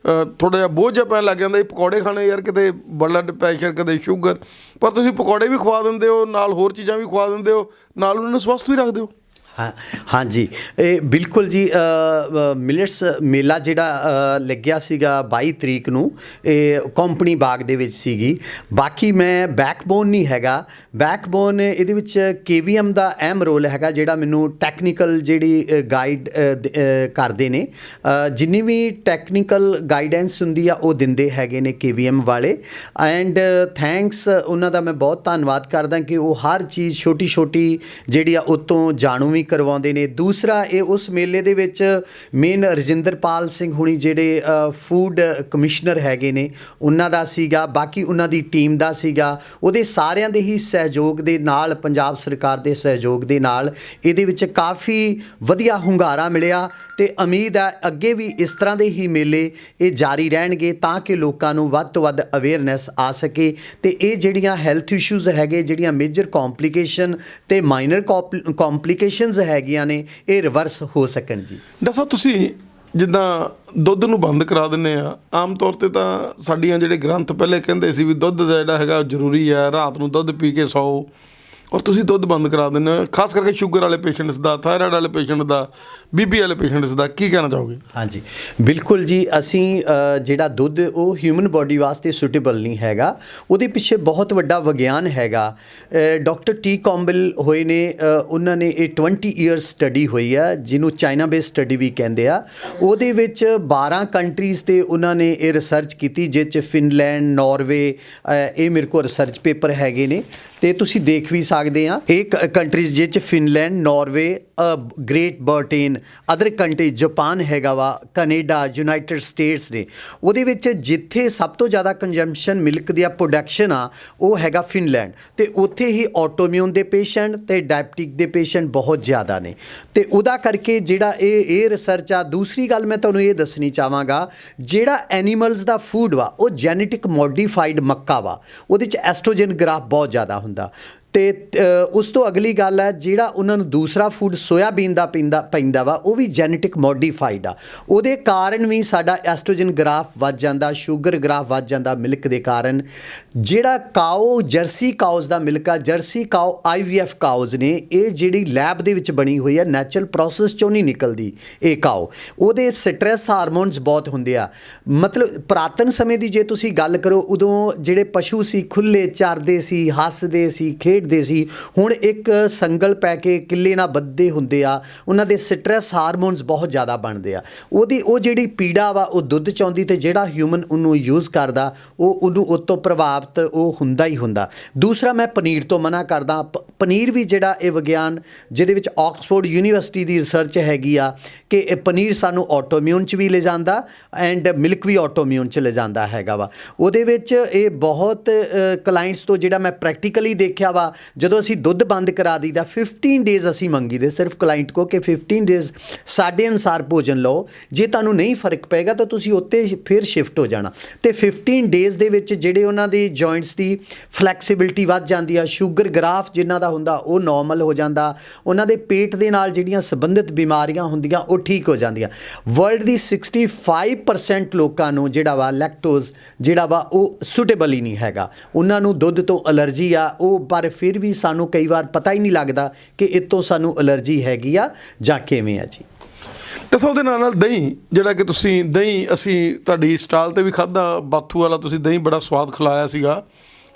ਥੋੜ੍ਹਾ ਜਿਹਾ ਬੋਝ ਜਿਹਾ ਪੈਣ ਲੱਗ ਜਾਂਦਾ, ਇਹ ਪਕੌੜੇ ਖਾਣੇ ਯਾਰ, ਕਿਤੇ ਬਲੱਡ ਪ੍ਰੈਸ਼ਰ, ਕਦੇ ਸ਼ੂਗਰ। ਪਰ ਤੁਸੀਂ ਪਕੌੜੇ ਵੀ ਖਵਾ ਦਿੰਦੇ ਹੋ, ਨਾਲ ਹੋਰ ਚੀਜ਼ਾਂ ਵੀ ਖਵਾ ਦਿੰਦੇ ਹੋ, ਨਾਲ ਉਹਨਾਂ ਨੂੰ ਸਵਸਥ ਵੀ ਰੱਖਦੇ ਹੋ। ਹਾਂਜੀ, ਇਹ ਬਿਲਕੁਲ ਜੀ। ਮਿਲਟਸ ਮੇਲਾ ਜਿਹੜਾ ਲੱਗਿਆ ਸੀਗਾ 22 ਤਰੀਕ ਨੂੰ, ਇਹ ਕੰਪਨੀ ਬਾਗ ਦੇ ਵਿੱਚ ਸੀਗੀ। ਬਾਕੀ ਮੈਂ ਬੈਕਬੋਨ ਨਹੀਂ ਹੈਗਾ, ਬੈਕਬੋਨ ਇਹਦੇ ਵਿੱਚ KVM ਦਾ ਅਹਿਮ ਰੋਲ ਹੈਗਾ, ਜਿਹੜਾ ਮੈਨੂੰ ਟੈਕਨੀਕਲ ਜਿਹੜੀ ਗਾਈਡ ਕਰਦੇ ਨੇ। ਜਿੰਨੀ ਵੀ ਟੈਕਨੀਕਲ ਗਾਈਡੈਂਸ ਹੁੰਦੀ ਆ ਉਹ ਦਿੰਦੇ ਹੈਗੇ ਨੇ KVM ਵਾਲੇ, ਐਂਡ ਥੈਂਕਸ ਉਹਨਾਂ ਦਾ ਮੈਂ ਬਹੁਤ ਧੰਨਵਾਦ ਕਰਦਾ ਕਿ ਉਹ ਹਰ ਚੀਜ਼ ਛੋਟੀ ਛੋਟੀ ਜਿਹੜੀ ਆ ਉਤੋਂ ਜਾਣੂ ਵੀ ਕਰਵਾਉਂਦੇ ਨੇ। ਦੂਸਰਾ, ਇਹ ਉਸ ਮੇਲੇ ਦੇ ਵਿੱਚ ਮੇਨ ਰਜਿੰਦਰਪਾਲ ਸਿੰਘ ਹੁਣੀ ਜਿਹੜੇ ਫੂਡ ਕਮਿਸ਼ਨਰ ਹੈਗੇ ਨੇ ਉਹਨਾਂ ਦਾ ਸੀਗਾ, ਬਾਕੀ ਉਹਨਾਂ ਦੀ ਟੀਮ ਦਾ ਸੀਗਾ। ਉਹਦੇ ਸਾਰਿਆਂ ਦੇ ਹੀ ਸਹਿਯੋਗ ਦੇ ਨਾਲ, ਪੰਜਾਬ ਸਰਕਾਰ ਦੇ ਸਹਿਯੋਗ ਦੇ ਨਾਲ ਇਹਦੇ ਵਿੱਚ ਕਾਫੀ ਵਧੀਆ ਹੁੰਗਾਰਾ ਮਿਲਿਆ, ਤੇ ਉਮੀਦ ਹੈ ਅੱਗੇ ਵੀ ਇਸ ਤਰ੍ਹਾਂ ਦੇ ਹੀ ਮੇਲੇ ਇਹ ਜਾਰੀ ਰਹਿਣਗੇ, ਤਾਂ ਕਿ ਲੋਕਾਂ ਨੂੰ ਵੱਧ ਤੋਂ ਵੱਧ ਅਵੇਅਰਨੈਸ ਆ ਸਕੇ, ਤੇ ਇਹ ਜਿਹੜੀਆਂ ਹੈਲਥ ਇਸ਼ੂਜ਼ ਹੈਗੇ, ਜਿਹੜੀਆਂ ਮੇਜਰ ਕੰਪਲਿਕੇਸ਼ਨ ਤੇ ਮਾਈਨਰ ਕੰਪਲਿਕੇਸ਼ਨਸ ਹੈਗੀਆਂ ਨੇ, ਇਹ ਰਿਵਰਸ ਹੋ ਸਕਣ ਜੀ। ਡਾਕਟਰ ਸਾਹਿਬ, ਤੁਸੀਂ ਜਿੱਦਾਂ ਦੁੱਧ ਨੂੰ ਬੰਦ ਕਰਾ ਦਿੰਦੇ ਆ, ਆਮ ਤੌਰ 'ਤੇ ਤਾਂ ਸਾਡੀਆਂ ਜਿਹੜੇ ਗ੍ਰੰਥ ਪਹਿਲੇ ਕਹਿੰਦੇ ਸੀ ਵੀ ਦੁੱਧ ਦਾ ਜਿਹੜਾ ਹੈਗਾ ਜ਼ਰੂਰੀ ਹੈ, ਰਾਤ ਨੂੰ ਦੁੱਧ ਪੀ ਕੇ ਸੌਓ, ਔਰ ਤੁਸੀਂ ਦੁੱਧ ਬੰਦ ਕਰਾ ਦਿੰਦੇ ਹੋ, ਖਾਸ ਕਰਕੇ ਸ਼ੂਗਰ ਵਾਲੇ ਪੇਸ਼ੈਂਟਸ ਦਾ, ਥਾਇਰਾਇਡ ਵਾਲੇ ਪੇਸ਼ੈਂਟ ਦਾ, BP ਵਾਲੇ ਪੇਸ਼ੈਂਟਸ ਦਾ, ਕੀ ਕਹਿਣਾ ਚਾਹੋਗੇ? ਹਾਂਜੀ, ਬਿਲਕੁਲ ਜੀ। ਅਸੀਂ ਜਿਹੜਾ ਦੁੱਧ ਉਹ ਹਿਊਮਨ ਬੋਡੀ ਵਾਸਤੇ ਸੁਟੇਬਲ ਨਹੀਂ ਹੈਗਾ, ਉਹਦੇ ਪਿੱਛੇ ਬਹੁਤ ਵੱਡਾ ਵਿਗਿਆਨ ਹੈਗਾ। Doctor T. ਕੌਂਬਲ ਹੋਏ ਨੇ, ਉਹਨਾਂ ਨੇ ਇਹ 20 ਈਅਰਸ ਸਟੱਡੀ ਹੋਈ ਆ, ਜਿਹਨੂੰ ਚਾਈਨਾ ਬੇਸ ਸਟੱਡੀ ਵੀ ਕਹਿੰਦੇ ਆ। ਉਹਦੇ ਵਿੱਚ 12 ਕੰਟਰੀਜ਼ 'ਤੇ ਉਹਨਾਂ ਨੇ ਇਹ ਰਿਸਰਚ ਕੀਤੀ, ਜਿਸ 'ਚ ਫਿਨਲੈਂਡ, ਨਾਰਵੇ, ਇਹ ਮੇਰੇ ਕੋਲ ਰਿਸਰਚ ਪੇਪਰ ਹੈਗੇ ਨੇ, ਤੇ ਤੁਸੀਂ ਦੇਖ ਵੀ ਸਕਦੇ ਆ। ਇਹ ਕੰਟਰੀਜ਼ ਜਿਸ 'ਚ Finland, Norway, great Britain, other country, Japan ਹੈਗਾ ਵਾ, ਕੈਨੇਡਾ, ਯੂਨਾਈਟਿਡ ਸਟੇਟਸ ਨੇ। ਉਹਦੇ ਵਿੱਚ ਜਿੱਥੇ ਸਭ ਤੋਂ ਜ਼ਿਆਦਾ ਕੰਜ਼ੰਪਸ਼ਨ ਮਿਲਕ ਦੀ ਪ੍ਰੋਡਕਸ਼ਨ ਆ ਉਹ ਹੈਗਾ ਫਿਨਲੈਂਡ, ਤੇ ਉੱਥੇ ਹੀ ਆਟੋਮਿਊਨ ਦੇ ਪੇਸ਼ੈਂਟ ਤੇ ਡਾਇਬਟਿਕ ਦੇ ਪੇਸ਼ੈਂਟ ਬਹੁਤ ਜ਼ਿਆਦਾ ਨੇ, ਤੇ ਉਹਦਾ ਕਰਕੇ ਜਿਹੜਾ ਇਹ ਰਿਸਰਚ ਆ। ਦੂਸਰੀ ਗੱਲ ਮੈਂ ਤੁਹਾਨੂੰ ਇਹ ਦੱਸਣੀ ਚਾਹਾਂਗਾ, ਜਿਹੜਾ ਐਨੀਮਲਸ ਦਾ ਫੂਡ ਵਾ ਉਹ ਜੈਨੇਟਿਕ ਮੋਡੀਫਾਈਡ ਮੱਕਾ ਵਾ, ਉਹਦੇ 'ਚ ਐਸਟ੍ਰੋਜਨ ਗ੍ਰਾਫ ਬਹੁਤ ਜ਼ਿਆਦਾ ਹੁੰਦਾ। ਤੇ ਉਸ ਤੋਂ ਅਗਲੀ ਗੱਲ ਹੈ, ਜਿਹੜਾ ਉਹਨਾਂ ਨੂੰ ਦੂਸਰਾ ਫੂਡ ਸੋਇਆਬੀਨ ਦਾ ਪੈਂਦਾ ਵਾ, ਉਹ ਵੀ ਜੈਨੇਟਿਕ ਮੋਡੀਫਾਈਡ ਆ। ਉਹਦੇ ਕਾਰਨ ਵੀ ਸਾਡਾ ਐਸਟ੍ਰੋਜਨ ਗ੍ਰਾਫ ਵੱਧ ਜਾਂਦਾ, ਸ਼ੂਗਰ ਗ੍ਰਾਫ ਵੱਧ ਜਾਂਦਾ ਮਿਲਕ ਦੇ ਕਾਰਨ। ਜਿਹੜਾ ਕਾਓ, ਜਰਸੀ ਕਾਊਜ਼ ਦਾ ਮਿਲਕ ਆ, ਜਰਸੀ ਕਾਓ IVF ਕਾਊਜ਼ ਨੇ, ਇਹ ਜਿਹੜੀ ਲੈਬ ਦੇ ਵਿੱਚ ਬਣੀ ਹੋਈ ਹੈ, ਨੈਚੁਰਲ ਪ੍ਰੋਸੈਸ 'ਚੋਂ ਨਹੀਂ ਨਿਕਲਦੀ ਇਹ ਕਾਓ। ਉਹਦੇ ਸਟ੍ਰੈਸ ਹਾਰਮੋਨਸ ਬਹੁਤ ਹੁੰਦੇ ਆ। ਮਤਲਬ ਪੁਰਾਤਨ ਸਮੇਂ ਦੀ ਜੇ ਤੁਸੀਂ ਗੱਲ ਕਰੋ, ਉਦੋਂ ਜਿਹੜੇ ਪਸ਼ੂ ਸੀ ਖੁੱਲ੍ਹੇ ਚਰਦੇ ਸੀ, ਹੱਸਦੇ ਸੀ, ਖੇਡਦੇ ਸੀ। ਹੁਣ ਇੱਕ ਸੰਗਲ ਪੈ ਕੇ ਕਿੱਲੇ ਨਾਲ ਬੱਧੇ ਹੁੰਦੇ ਆ, ਉਹਨਾਂ ਦੇ ਸਟ੍ਰੈਸ ਹਾਰਮੋਨਸ ਬਹੁਤ ਜ਼ਿਆਦਾ ਬਣਦੇ ਆ। ਉਹ ਜਿਹੜੀ ਪੀੜਾ ਵਾ ਉਹ ਦੁੱਧ 'ਚ ਆਉਂਦੀ, ਤੇ ਜਿਹੜਾ ਹਿਊਮਨ ਉਹਨੂੰ ਯੂਜ਼ ਕਰਦਾ ਉਹਨੂੰ ਉਹ ਤੋਂ ਪ੍ਰਭਾਵਿਤ ਉਹ ਹੁੰਦਾ ਹੀ ਹੁੰਦਾ। ਦੂਸਰਾ, ਮੈਂ ਪਨੀਰ ਤੋਂ ਮਨਾ ਕਰਦਾ। ਪਨੀਰ ਵੀ ਜਿਹੜਾ ਇਹ ਵਿਗਿਆਨ, ਜਿਹਦੇ ਵਿੱਚ ਆਕਸਫੋਰਡ ਯੂਨੀਵਰਸਿਟੀ ਦੀ ਰਿਸਰਚ ਹੈਗੀ ਆ ਕਿ ਇਹ ਪਨੀਰ ਸਾਨੂੰ ਆਟੋਮਿਊਨ 'ਚ ਵੀ ਲੈ ਜਾਂਦਾ, ਐਂਡ ਮਿਲਕ ਵੀ ਆਟੋਮਿਊਨ 'ਚ ਲੈ ਜਾਂਦਾ ਹੈਗਾ ਵਾ। ਉਹਦੇ ਵਿੱਚ ਇਹ ਬਹੁਤ ਕਲਾਇੰਟਸ ਤੋਂ ਜਿਹੜਾ ਮੈਂ ਪ੍ਰੈਕਟੀਕਲੀ ਦੇਖਿਆ ਵਾ, ਜਦੋਂ ਅਸੀਂ ਦੁੱਧ ਬੰਦ ਕਰਾ ਦਈਦਾ 15 ਡੇਜ਼ ਅਸੀਂ ਮੰਗੀਦੇ ਸਿਰਫ ਕਲਾਇੰਟ ਕੋ ਕਿ 15 ਡੇਜ਼ ਸਾਡੇ ਅਨੁਸਾਰ ਭੋਜਨ ਲਓ, ਜੇ ਤੁਹਾਨੂੰ ਨਹੀਂ ਫਰਕ ਪਏਗਾ ਤਾਂ ਤੁਸੀਂ ਉੱਤੇ ਫਿਰ ਸ਼ਿਫਟ ਹੋ ਜਾਣਾ। ਤੇ 15 ਡੇਜ਼ ਦੇ ਵਿੱਚ ਜਿਹੜੇ ਉਹਨਾਂ ਦੀ ਜੁਆਇੰਟਸ ਦੀ ਫਲੈਕਸੀਬਿਲਿਟੀ ਵੱਧ ਜਾਂਦੀ ਆ, ਸ਼ੂਗਰ ਗ੍ਰਾਫ ਜਿਨ੍ਹਾਂ ਦਾ ਹੁੰਦਾ ਉਹ ਨੋਰਮਲ ਹੋ ਜਾਂਦਾ, ਉਹਨਾਂ ਦੇ ਪੇਟ ਦੇ ਨਾਲ ਜਿਹੜੀਆਂ ਸੰਬੰਧਿਤ ਬਿਮਾਰੀਆਂ ਹੁੰਦੀਆਂ ਉਹ ਠੀਕ ਹੋ ਜਾਂਦੀਆਂ। ਵਰਲਡ ਦੀ 65% ਲੋਕਾਂ ਨੂੰ ਜਿਹੜਾ ਵਾ ਲੈਕਟੋਜ਼ ਜਿਹੜਾ ਵਾ ਉਹ ਸੁਟੇਬਲ ਹੀ ਨਹੀਂ ਹੈਗਾ, ਉਹਨਾਂ ਨੂੰ ਦੁੱਧ ਤੋਂ ਐਲਰਜੀ ਆ ਉਹ, ਪਰ ਫਿਰ ਵੀ ਸਾਨੂੰ ਕਈ ਵਾਰ ਪਤਾ ਹੀ ਨਹੀਂ ਲੱਗਦਾ ਕਿ ਇਹ ਤੋਂ ਸਾਨੂੰ ਐਲਰਜੀ ਹੈਗੀ ਆ ਜਾਂ ਕਿਵੇਂ ਆ ਜੀ। ਦੱਸੋ, ਉਹਦੇ ਨਾਲ ਦਹੀਂ, ਜਿਹੜਾ ਕਿ ਤੁਸੀਂ ਦਹੀਂ, ਅਸੀਂ ਤੁਹਾਡੀ ਸਟਾਲ 'ਤੇ ਵੀ ਖਾਧਾ, ਬਾਥੂ ਵਾਲਾ ਤੁਸੀਂ ਦਹੀਂ ਬੜਾ ਸਵਾਦ ਖਿਲਾਇਆ ਸੀਗਾ।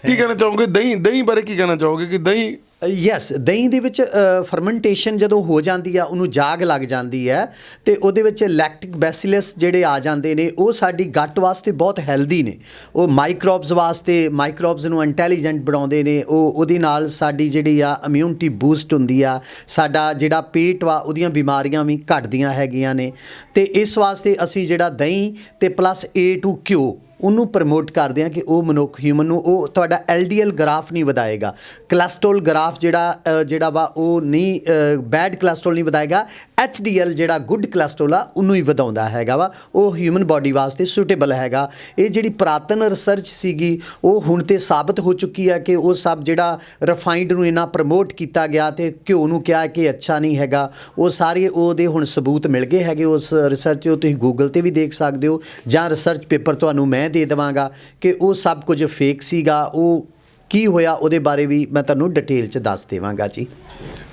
ਕੀ ਕਹਿਣਾ ਚਾਹੋਗੇ ਦਹੀਂ ਬਾਰੇ? ਕੀ ਕਹਿਣਾ ਚਾਹੋਗੇ ਕਿ ਦਹੀਂ ਯੈਸ, ਦਹੀਂ ਦੇ ਵਿੱਚ ਫਰਮੈਂਟੇਸ਼ਨ ਜਦੋਂ ਹੋ ਜਾਂਦੀ ਆ, ਉਹਨੂੰ ਜਾਗ ਲੱਗ ਜਾਂਦੀ ਹੈ, ਤੇ ਉਹਦੇ ਵਿੱਚ ਲੈਕਟਿਕ ਬੈਸੀਲਸ ਜਿਹੜੇ ਆ ਜਾਂਦੇ ਨੇ, ਉਹ ਸਾਡੀ ਗੱਟ ਵਾਸਤੇ ਬਹੁਤ ਹੈਲਦੀ ਨੇ। ਉਹ ਮਾਈਕਰੋਬਸ ਵਾਸਤੇ, ਮਾਈਕਰੋਬਸ ਨੂੰ ਇੰਟੈਲੀਜੈਂਟ ਬਣਾਉਂਦੇ ਨੇ। ਉਹਦੇ ਨਾਲ ਸਾਡੀ ਜਿਹੜੀ ਆ ਇਮਿਊਨਿਟੀ ਬੂਸਟ ਹੁੰਦੀ ਆ, ਸਾਡਾ ਜਿਹੜਾ ਪੇਟ ਵਾ ਉਹਦੀਆਂ ਬਿਮਾਰੀਆਂ ਵੀ ਘਟਦੀਆਂ ਹੈਗੀਆਂ ਨੇ। ਤੇ ਇਸ ਵਾਸਤੇ ਅਸੀਂ ਜਿਹੜਾ ਦਹੀਂ ਤੇ ਪਲੱਸ A2 ਘਿਓ, ਉਹਨੂੰ ਪ੍ਰਮੋਟ ਕਰਦੇ ਹਾਂ ਕਿ ਉਹ ਮਨੁੱਖ ਹਿਊਮਨ ਨੂੰ ਉਹ ਤੁਹਾਡਾ LDL ਗ੍ਰਾਫ ਨਹੀਂ ਵਧਾਏਗਾ, ਕੋਲੈਸਟਰੋਲ ਗ੍ਰਾਫ ਜਿਹੜਾ ਵਾ ਉਹ ਨਹੀਂ ਬੈਡ ਕੋਲੈਸਟਰੋਲ ਨਹੀਂ ਵਧਾਏਗਾ, HDL ਜਿਹੜਾ ਗੁੱਡ ਕੋਲੈਸਟਰੋਲ ਆ ਉਹਨੂੰ ਹੀ ਵਧਾਉਂਦਾ ਹੈਗਾ ਵਾ, ਉਹ ਹਿਊਮਨ ਬਾਡੀ ਵਾਸਤੇ ਸੂਟੇਬਲ ਹੈਗਾ। ਇਹ ਜਿਹੜੀ ਪੁਰਾਤਨ ਰਿਸਰਚ ਸੀਗੀ ਉਹ ਹੁਣ ਤੇ ਸਾਬਤ ਹੋ ਚੁੱਕੀ ਹੈ ਕਿ ਉਹ ਸਭ ਜਿਹੜਾ ਰਿਫਾਈਨਡ ਨੂੰ ਇੰਨਾ ਪ੍ਰਮੋਟ ਕੀਤਾ ਗਿਆ ਤੇ ਘਿਓ ਨੂੰ ਕਿਹਾ ਕਿ ਅੱਛਾ ਨਹੀਂ ਹੈਗਾ, ਉਹ ਸਾਰੇ ਉਹਦੇ ਹੁਣ ਸਬੂਤ ਮਿਲ ਗਏ ਹੈਗੇ ਉਸ ਰਿਸਰਚ। ਉਹ ਤੁਸੀਂ ਗੂਗਲ ਤੇ ਵੀ ਦੇਖ ਸਕਦੇ ਹੋ ਜਾਂ ਰਿਸਰਚ ਪੇਪਰ ਤੁਹਾਨੂੰ ਮੈਂ ਦੇ ਦੇਵਾਂਗਾ ਕਿ ਉਹ ਸਭ ਕੁਝ ਫੇਕ ਸੀਗਾ। ਉਹ ਕੀ ਹੋਇਆ ਉਹਦੇ ਬਾਰੇ ਵੀ ਮੈਂ ਤੁਹਾਨੂੰ ਡਿਟੇਲ 'ਚ ਦੱਸ ਦੇਵਾਂਗਾ ਜੀ।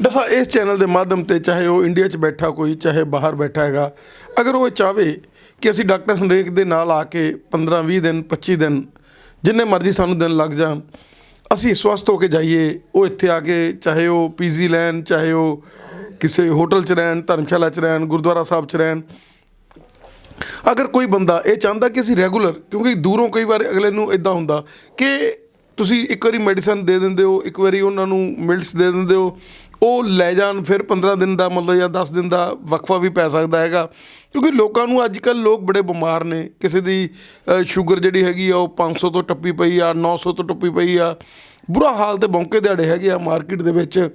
ਦੱਸਾਂ ਇਸ ਚੈਨਲ ਦੇ ਮਾਧਿਅਮ ਤੇ ਚਾਹੇ ਉਹ ਇੰਡੀਆ 'ਚ ਬੈਠਾ ਕੋਈ ਚਾਹੇ ਬਾਹਰ ਬੈਠਾ ਹੈਗਾ, ਅਗਰ ਉਹ ਚਾਹਵੇ ਕਿ ਅਸੀਂ ਡਾਕਟਰ ਹਰਨੇਕ ਦੇ ਨਾਲ ਆ ਕੇ 15-20 ਦਿਨ 25 ਦਿਨ ਜਿੰਨੇ ਮਰਜ਼ੀ ਸਾਨੂੰ ਦਿਨ ਲੱਗ ਜਾਣ ਅਸੀਂ ਸਵਸਥ ਹੋ ਕੇ ਜਾਈਏ, ਉਹ ਇੱਥੇ ਆ ਕੇ ਚਾਹੇ ਉਹ PG ਲੈਣ, ਚਾਹੇ ਉਹ ਕਿਸੇ ਹੋਟਲ 'ਚ ਰਹਿਣ, ਧਰਮਸ਼ਾਲਾ 'ਚ ਰਹਿਣ, ਗੁਰਦੁਆਰਾ ਸਾਹਿਬ 'ਚ ਰਹਿਣ, ਅਗਰ ਕੋਈ ਬੰਦਾ ਇਹ ਚਾਹੁੰਦਾ ਕਿ ਅਸੀਂ ਰੈਗੂਲਰ, ਕਿਉਂਕਿ ਦੂਰੋਂ ਕਈ ਵਾਰ ਅਗਲੇ ਨੂੰ ਇੱਦਾਂ ਹੁੰਦਾ ਕਿ ਤੁਸੀਂ ਇੱਕ ਵਾਰੀ ਮੈਡੀਸਨ ਦੇ ਦਿੰਦੇ ਹੋ, ਇੱਕ ਵਾਰੀ ਉਹਨਾਂ ਨੂੰ ਮਿਲਟਸ ਦੇ ਦਿੰਦੇ ਹੋ, ਉਹ ਲੈ ਜਾਣ, ਫਿਰ 15 ਦਿਨ ਦਾ ਮਤਲਬ ਜਾਂ 10 ਦਿਨ ਦਾ ਵਕਫਾ ਵੀ ਪੈ ਸਕਦਾ ਹੈਗਾ। ਕਿਉਂਕਿ ਲੋਕਾਂ ਨੂੰ ਅੱਜ ਕੱਲ੍ਹ ਲੋਕ ਬੜੇ ਬਿਮਾਰ ਨੇ, ਕਿਸੇ ਦੀ ਸ਼ੂਗਰ ਜਿਹੜੀ ਹੈਗੀ ਆ ਉਹ 500 ਤੋਂ ਟੱਪੀ ਪਈ ਆ, 900 ਤੋਂ ਟੱਪੀ ਪਈ ਆ, ਬੁਰਾ ਹਾਲ ਤੇ ਬੌਂਕੇ ਦਿਹਾੜੇ ਹੈਗੇ ਆ ਮਾਰਕੀਟ ਦੇ ਵਿੱਚ,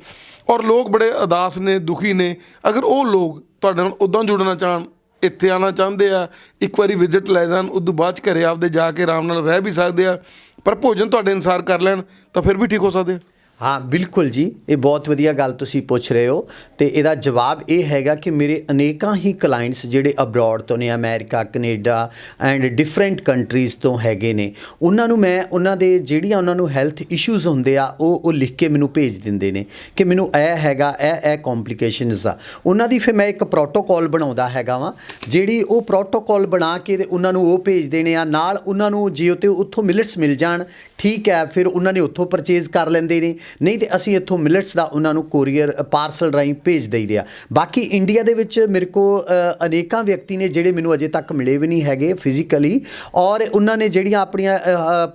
ਔਰ ਲੋਕ ਬੜੇ ਉਦਾਸ ਨੇ, ਦੁਖੀ ਨੇ। ਅਗਰ ਉਹ ਲੋਕ ਤੁਹਾਡੇ ਨਾਲ ਉੱਦਾਂ ਜੁੜਨਾ ਚਾਹਣ, ਇੱਥੇ ਆਉਣਾ ਚਾਹੁੰਦੇ ਆ, ਇੱਕ ਵਾਰੀ ਵਿਜ਼ਿਟ ਲੈ ਜਾਣ, ਉਦੋਂ ਬਾਅਦ 'ਚ ਘਰੇ ਆਪਦੇ ਜਾ ਕੇ ਆਰਾਮ ਨਾਲ ਰਹਿ ਵੀ ਸਕਦੇ ਆ, ਪਰ ਭੋਜਨ ਤੁਹਾਡੇ ਅਨੁਸਾਰ ਕਰ ਲੈਣ ਤਾਂ ਫਿਰ ਵੀ ਠੀਕ ਹੋ ਸਕਦੇ ਆ। ਹਾਂ ਬਿਲਕੁਲ ਜੀ, ਇਹ ਬਹੁਤ ਵਧੀਆ ਗੱਲ ਤੁਸੀਂ ਪੁੱਛ ਰਹੇ ਹੋ ਤੇ ਇਹਦਾ ਜਵਾਬ ਇਹ ਹੈਗਾ ਕਿ ਮੇਰੇ ਅਨੇਕਾਂ ਹੀ ਕਲਾਇੰਟਸ ਜਿਹੜੇ ਅਬਰੋਡ ਤੋਂ ਨੇ, America, Canada and different countries ਤੋਂ ਹੈਗੇ ਨੇ, ਉਹਨਾਂ ਨੂੰ ਮੈਂ ਉਹਨਾਂ ਦੇ ਜਿਹੜੀਆਂ ਉਹਨਾਂ ਨੂੰ ਹੈਲਥ ਇਸ਼ੂਜ਼ ਹੁੰਦੇ ਆ ਉਹ ਲਿਖ ਕੇ ਮੈਨੂੰ ਭੇਜ ਦਿੰਦੇ ਨੇ ਕਿ ਮੈਨੂੰ ਇਹ ਹੈਗਾ, ਇਹ ਕੰਪਲਿਕੇਸ਼ਨਸ ਆ। ਉਹਨਾਂ ਦੀ ਫਿਰ ਮੈਂ ਇੱਕ ਪ੍ਰੋਟੋਕੋਲ ਬਣਾਉਂਦਾ ਹੈਗਾ ਵਾਂ, ਜਿਹੜੀ ਉਹ ਪ੍ਰੋਟੋਕੋਲ ਬਣਾ ਕੇ ਤੇ ਉਹਨਾਂ ਨੂੰ ਉਹ ਭੇਜ ਦੇਣੇ ਆ। ਨਾਲ ਉਹਨਾਂ ਨੂੰ ਜੇ ਤੇ ਉੱਥੋਂ ਮਿਲਟਸ ਮਿਲ ਜਾਣ ਠੀਕ ਹੈ, ਫਿਰ ਉਹਨਾਂ ਨੇ ਉੱਥੋਂ ਪਰਚੇਜ਼ ਕਰ ਲੈਂਦੇ ਨੇ, ਨਹੀਂ ਤੇ ਅਸੀਂ ਇੱਥੋਂ ਮਿਲਟਸ ਦਾ ਉਹਨਾਂ ਨੂੰ ਕੋਰੀਅਰ ਪਾਰਸਲ ਰਾਹੀਂ ਭੇਜ ਦਈਦੇ ਆ। ਬਾਕੀ ਇੰਡੀਆ ਦੇ ਵਿੱਚ ਮੇਰੇ ਕੋਲ ਅਨੇਕਾਂ ਵਿਅਕਤੀ ਨੇ ਜਿਹੜੇ ਮੈਨੂੰ ਅਜੇ ਤੱਕ ਮਿਲੇ ਵੀ ਨਹੀਂ ਹੈਗੇ ਫਿਜ਼ੀਕਲੀ, ਔਰ ਉਹਨਾਂ ਨੇ ਜਿਹੜੀਆਂ ਆਪਣੀਆਂ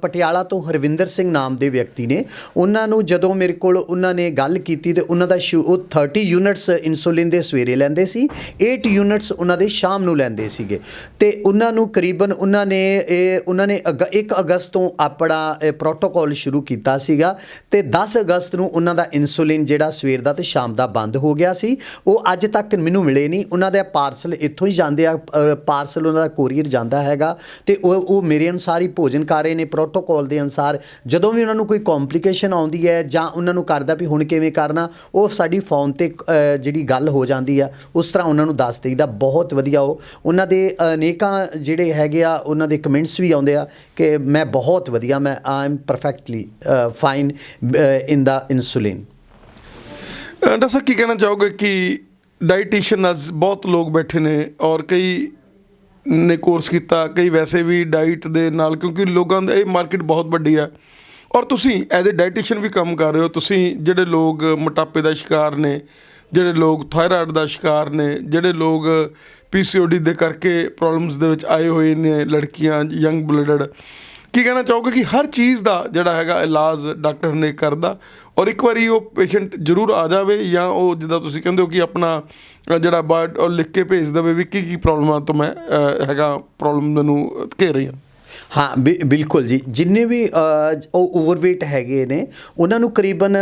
ਪਟਿਆਲਾ ਤੋਂ ਹਰਵਿੰਦਰ ਸਿੰਘ ਨਾਮ ਦੇ ਵਿਅਕਤੀ ਨੇ, ਉਹਨਾਂ ਨੂੰ ਜਦੋਂ ਮੇਰੇ ਕੋਲ ਉਹਨਾਂ ਨੇ ਗੱਲ ਕੀਤੀ ਤੇ ਉਹਨਾਂ ਦਾ ਉਹ 30 ਯੂਨਿਟਸ ਇਨਸੂਲਿਨ ਦੇ ਸਵੇਰੇ ਲੈਂਦੇ ਸੀ, 8 ਯੂਨਿਟਸ ਉਹਨਾਂ ਦੇ ਸ਼ਾਮ ਨੂੰ ਲੈਂਦੇ ਸੀਗੇ ਤੇ ਉਹਨਾਂ ਨੂੰ ਕਰੀਬਨ ਉਹਨਾਂ ਨੇ 1 ਅਗਸਤ ਤੋਂ ਆਪਣਾ ਪ੍ਰੋਟੋਕੋਲ ਸ਼ੁਰੂ ਕੀਤਾ ਸੀਗਾ ਤੇ 10 ਅਗਸਤ ਨੂੰ ਉਹਨਾਂ ਦਾ ਇਨਸੂਲਿਨ ਜਿਹੜਾ ਸਵੇਰ ਦਾ ਤੇ ਸ਼ਾਮ ਦਾ ਬੰਦ ਹੋ ਗਿਆ ਸੀ। ਉਹ ਅੱਜ ਤੱਕ ਮੈਨੂੰ ਮਿਲੇ ਨਹੀਂ। ਉਹਨਾਂ ਦਾ ਪਾਰਸਲ ਇੱਥੋਂ ਹੀ ਜਾਂਦੇ ਆ, ਪਾਰਸਲ ਉਹਨਾਂ ਦਾ ਕੋਰੀਅਰ ਜਾਂਦਾ ਹੈਗਾ ਤੇ ਉਹ ਮੇਰੇ ਅਨੁਸਾਰ ਹੀ ਭੋਜਨ ਕਰ ਰਹੇ ਨੇ, ਪ੍ਰੋਟੋਕੋਲ ਦੇ ਅਨੁਸਾਰ। ਜਦੋਂ ਵੀ ਉਹਨਾਂ ਨੂੰ ਕੋਈ ਕੰਪਲਿਕੇਸ਼ਨ ਆਉਂਦੀ ਹੈ ਜਾਂ ਉਹਨਾਂ ਨੂੰ ਕਰਦਾ ਵੀ ਹੁਣ ਕਿਵੇਂ ਕਰਨਾ, ਉਹ ਸਾਡੀ ਫੋਨ 'ਤੇ ਜਿਹੜੀ ਗੱਲ ਹੋ ਜਾਂਦੀ ਆ ਉਸ ਤਰ੍ਹਾਂ ਉਹਨਾਂ ਨੂੰ ਦੱਸ ਦਈਦਾ। ਬਹੁਤ ਵਧੀਆ ਉਹਨਾਂ ਦੇ ਅਨੇਕਾਂ ਜਿਹੜੇ ਹੈਗੇ ਆ ਉਹਨਾਂ ਦੇ ਕਮੈਂਟਸ ਵੀ ਆਉਂਦੇ ਆ ਕਿ ਮੈਂ ਬਹੁਤ ਵਧੀਆ, ਮੈਂ I am perfectly fine in the insulin। Doctor ਸਾਹਿਬ ਕੀ ਕਹਿਣਾ ਚਾਹੋਗੇ ਕਿ ਡਾਈਟੀਸ਼ੀਅਨ ਅੱਜ ਬਹੁਤ ਲੋਕ ਬੈਠੇ ਨੇ ਔਰ ਕਈ ਨੇ ਕੋਰਸ ਕੀਤਾ, ਕਈ ਵੈਸੇ ਵੀ ਡਾਈਟ ਦੇ ਨਾਲ, ਕਿਉਂਕਿ ਲੋਕਾਂ ਦਾ ਇਹ ਮਾਰਕੀਟ ਬਹੁਤ ਵੱਡੀ ਹੈ ਔਰ ਤੁਸੀਂ ਐਜ਼ ਏ ਡਾਈਟੀਸ਼ੀਅਨ ਵੀ ਕੰਮ ਕਰ ਰਹੇ ਹੋ। ਤੁਸੀਂ ਜਿਹੜੇ ਲੋਕ ਮੋਟਾਪੇ ਦਾ ਸ਼ਿਕਾਰ ਨੇ, ਜਿਹੜੇ ਲੋਕ ਥਾਇਰਾਇਡ ਦਾ ਸ਼ਿਕਾਰ ਨੇ, ਜਿਹੜੇ ਲੋਕ PCOD ਦੇ ਕਰਕੇ ਪ੍ਰੋਬਲਮਸ ਦੇ ਵਿੱਚ ਆਏ ਹੋਏ ਨੇ, ਲੜਕੀਆਂ, ਯੰਗ ਬਲੱਡਡ, ਕੀ ਕਹਿਣਾ ਚਾਹੋਗੇ ਕਿ ਹਰ ਚੀਜ਼ ਦਾ ਜਿਹੜਾ ਹੈਗਾ ਇਲਾਜ ਡਾਕਟਰ ਨੇ ਕਰਦਾ, ਔਰ ਇੱਕ ਵਾਰੀ ਉਹ ਪੇਸ਼ੈਂਟ ਜ਼ਰੂਰ ਆ ਜਾਵੇ ਜਾਂ ਉਹ ਜਿੱਦਾਂ ਤੁਸੀਂ ਕਹਿੰਦੇ ਹੋ ਕਿ ਆਪਣਾ ਜਿਹੜਾ ਬਾਇਓ ਉਹ ਲਿਖ ਕੇ ਭੇਜ ਦੇਵੇ ਵੀ ਕੀ ਪ੍ਰੋਬਲਮਾਂ ਤੋਂ ਮੈਂ ਹੈਗਾ, ਪ੍ਰੋਬਲਮ ਮੈਨੂੰ ਘੇਰ ਰਹੀ ਹਾਂ। ਹਾਂ ਬਿਲਕੁਲ ਜੀ, ਜਿੰਨੇ ਵੀ ਉਹ ਓਵਰਵੇਟ ਹੈਗੇ ਨੇ ਉਹਨਾਂ ਨੂੰ ਕਰੀਬਨ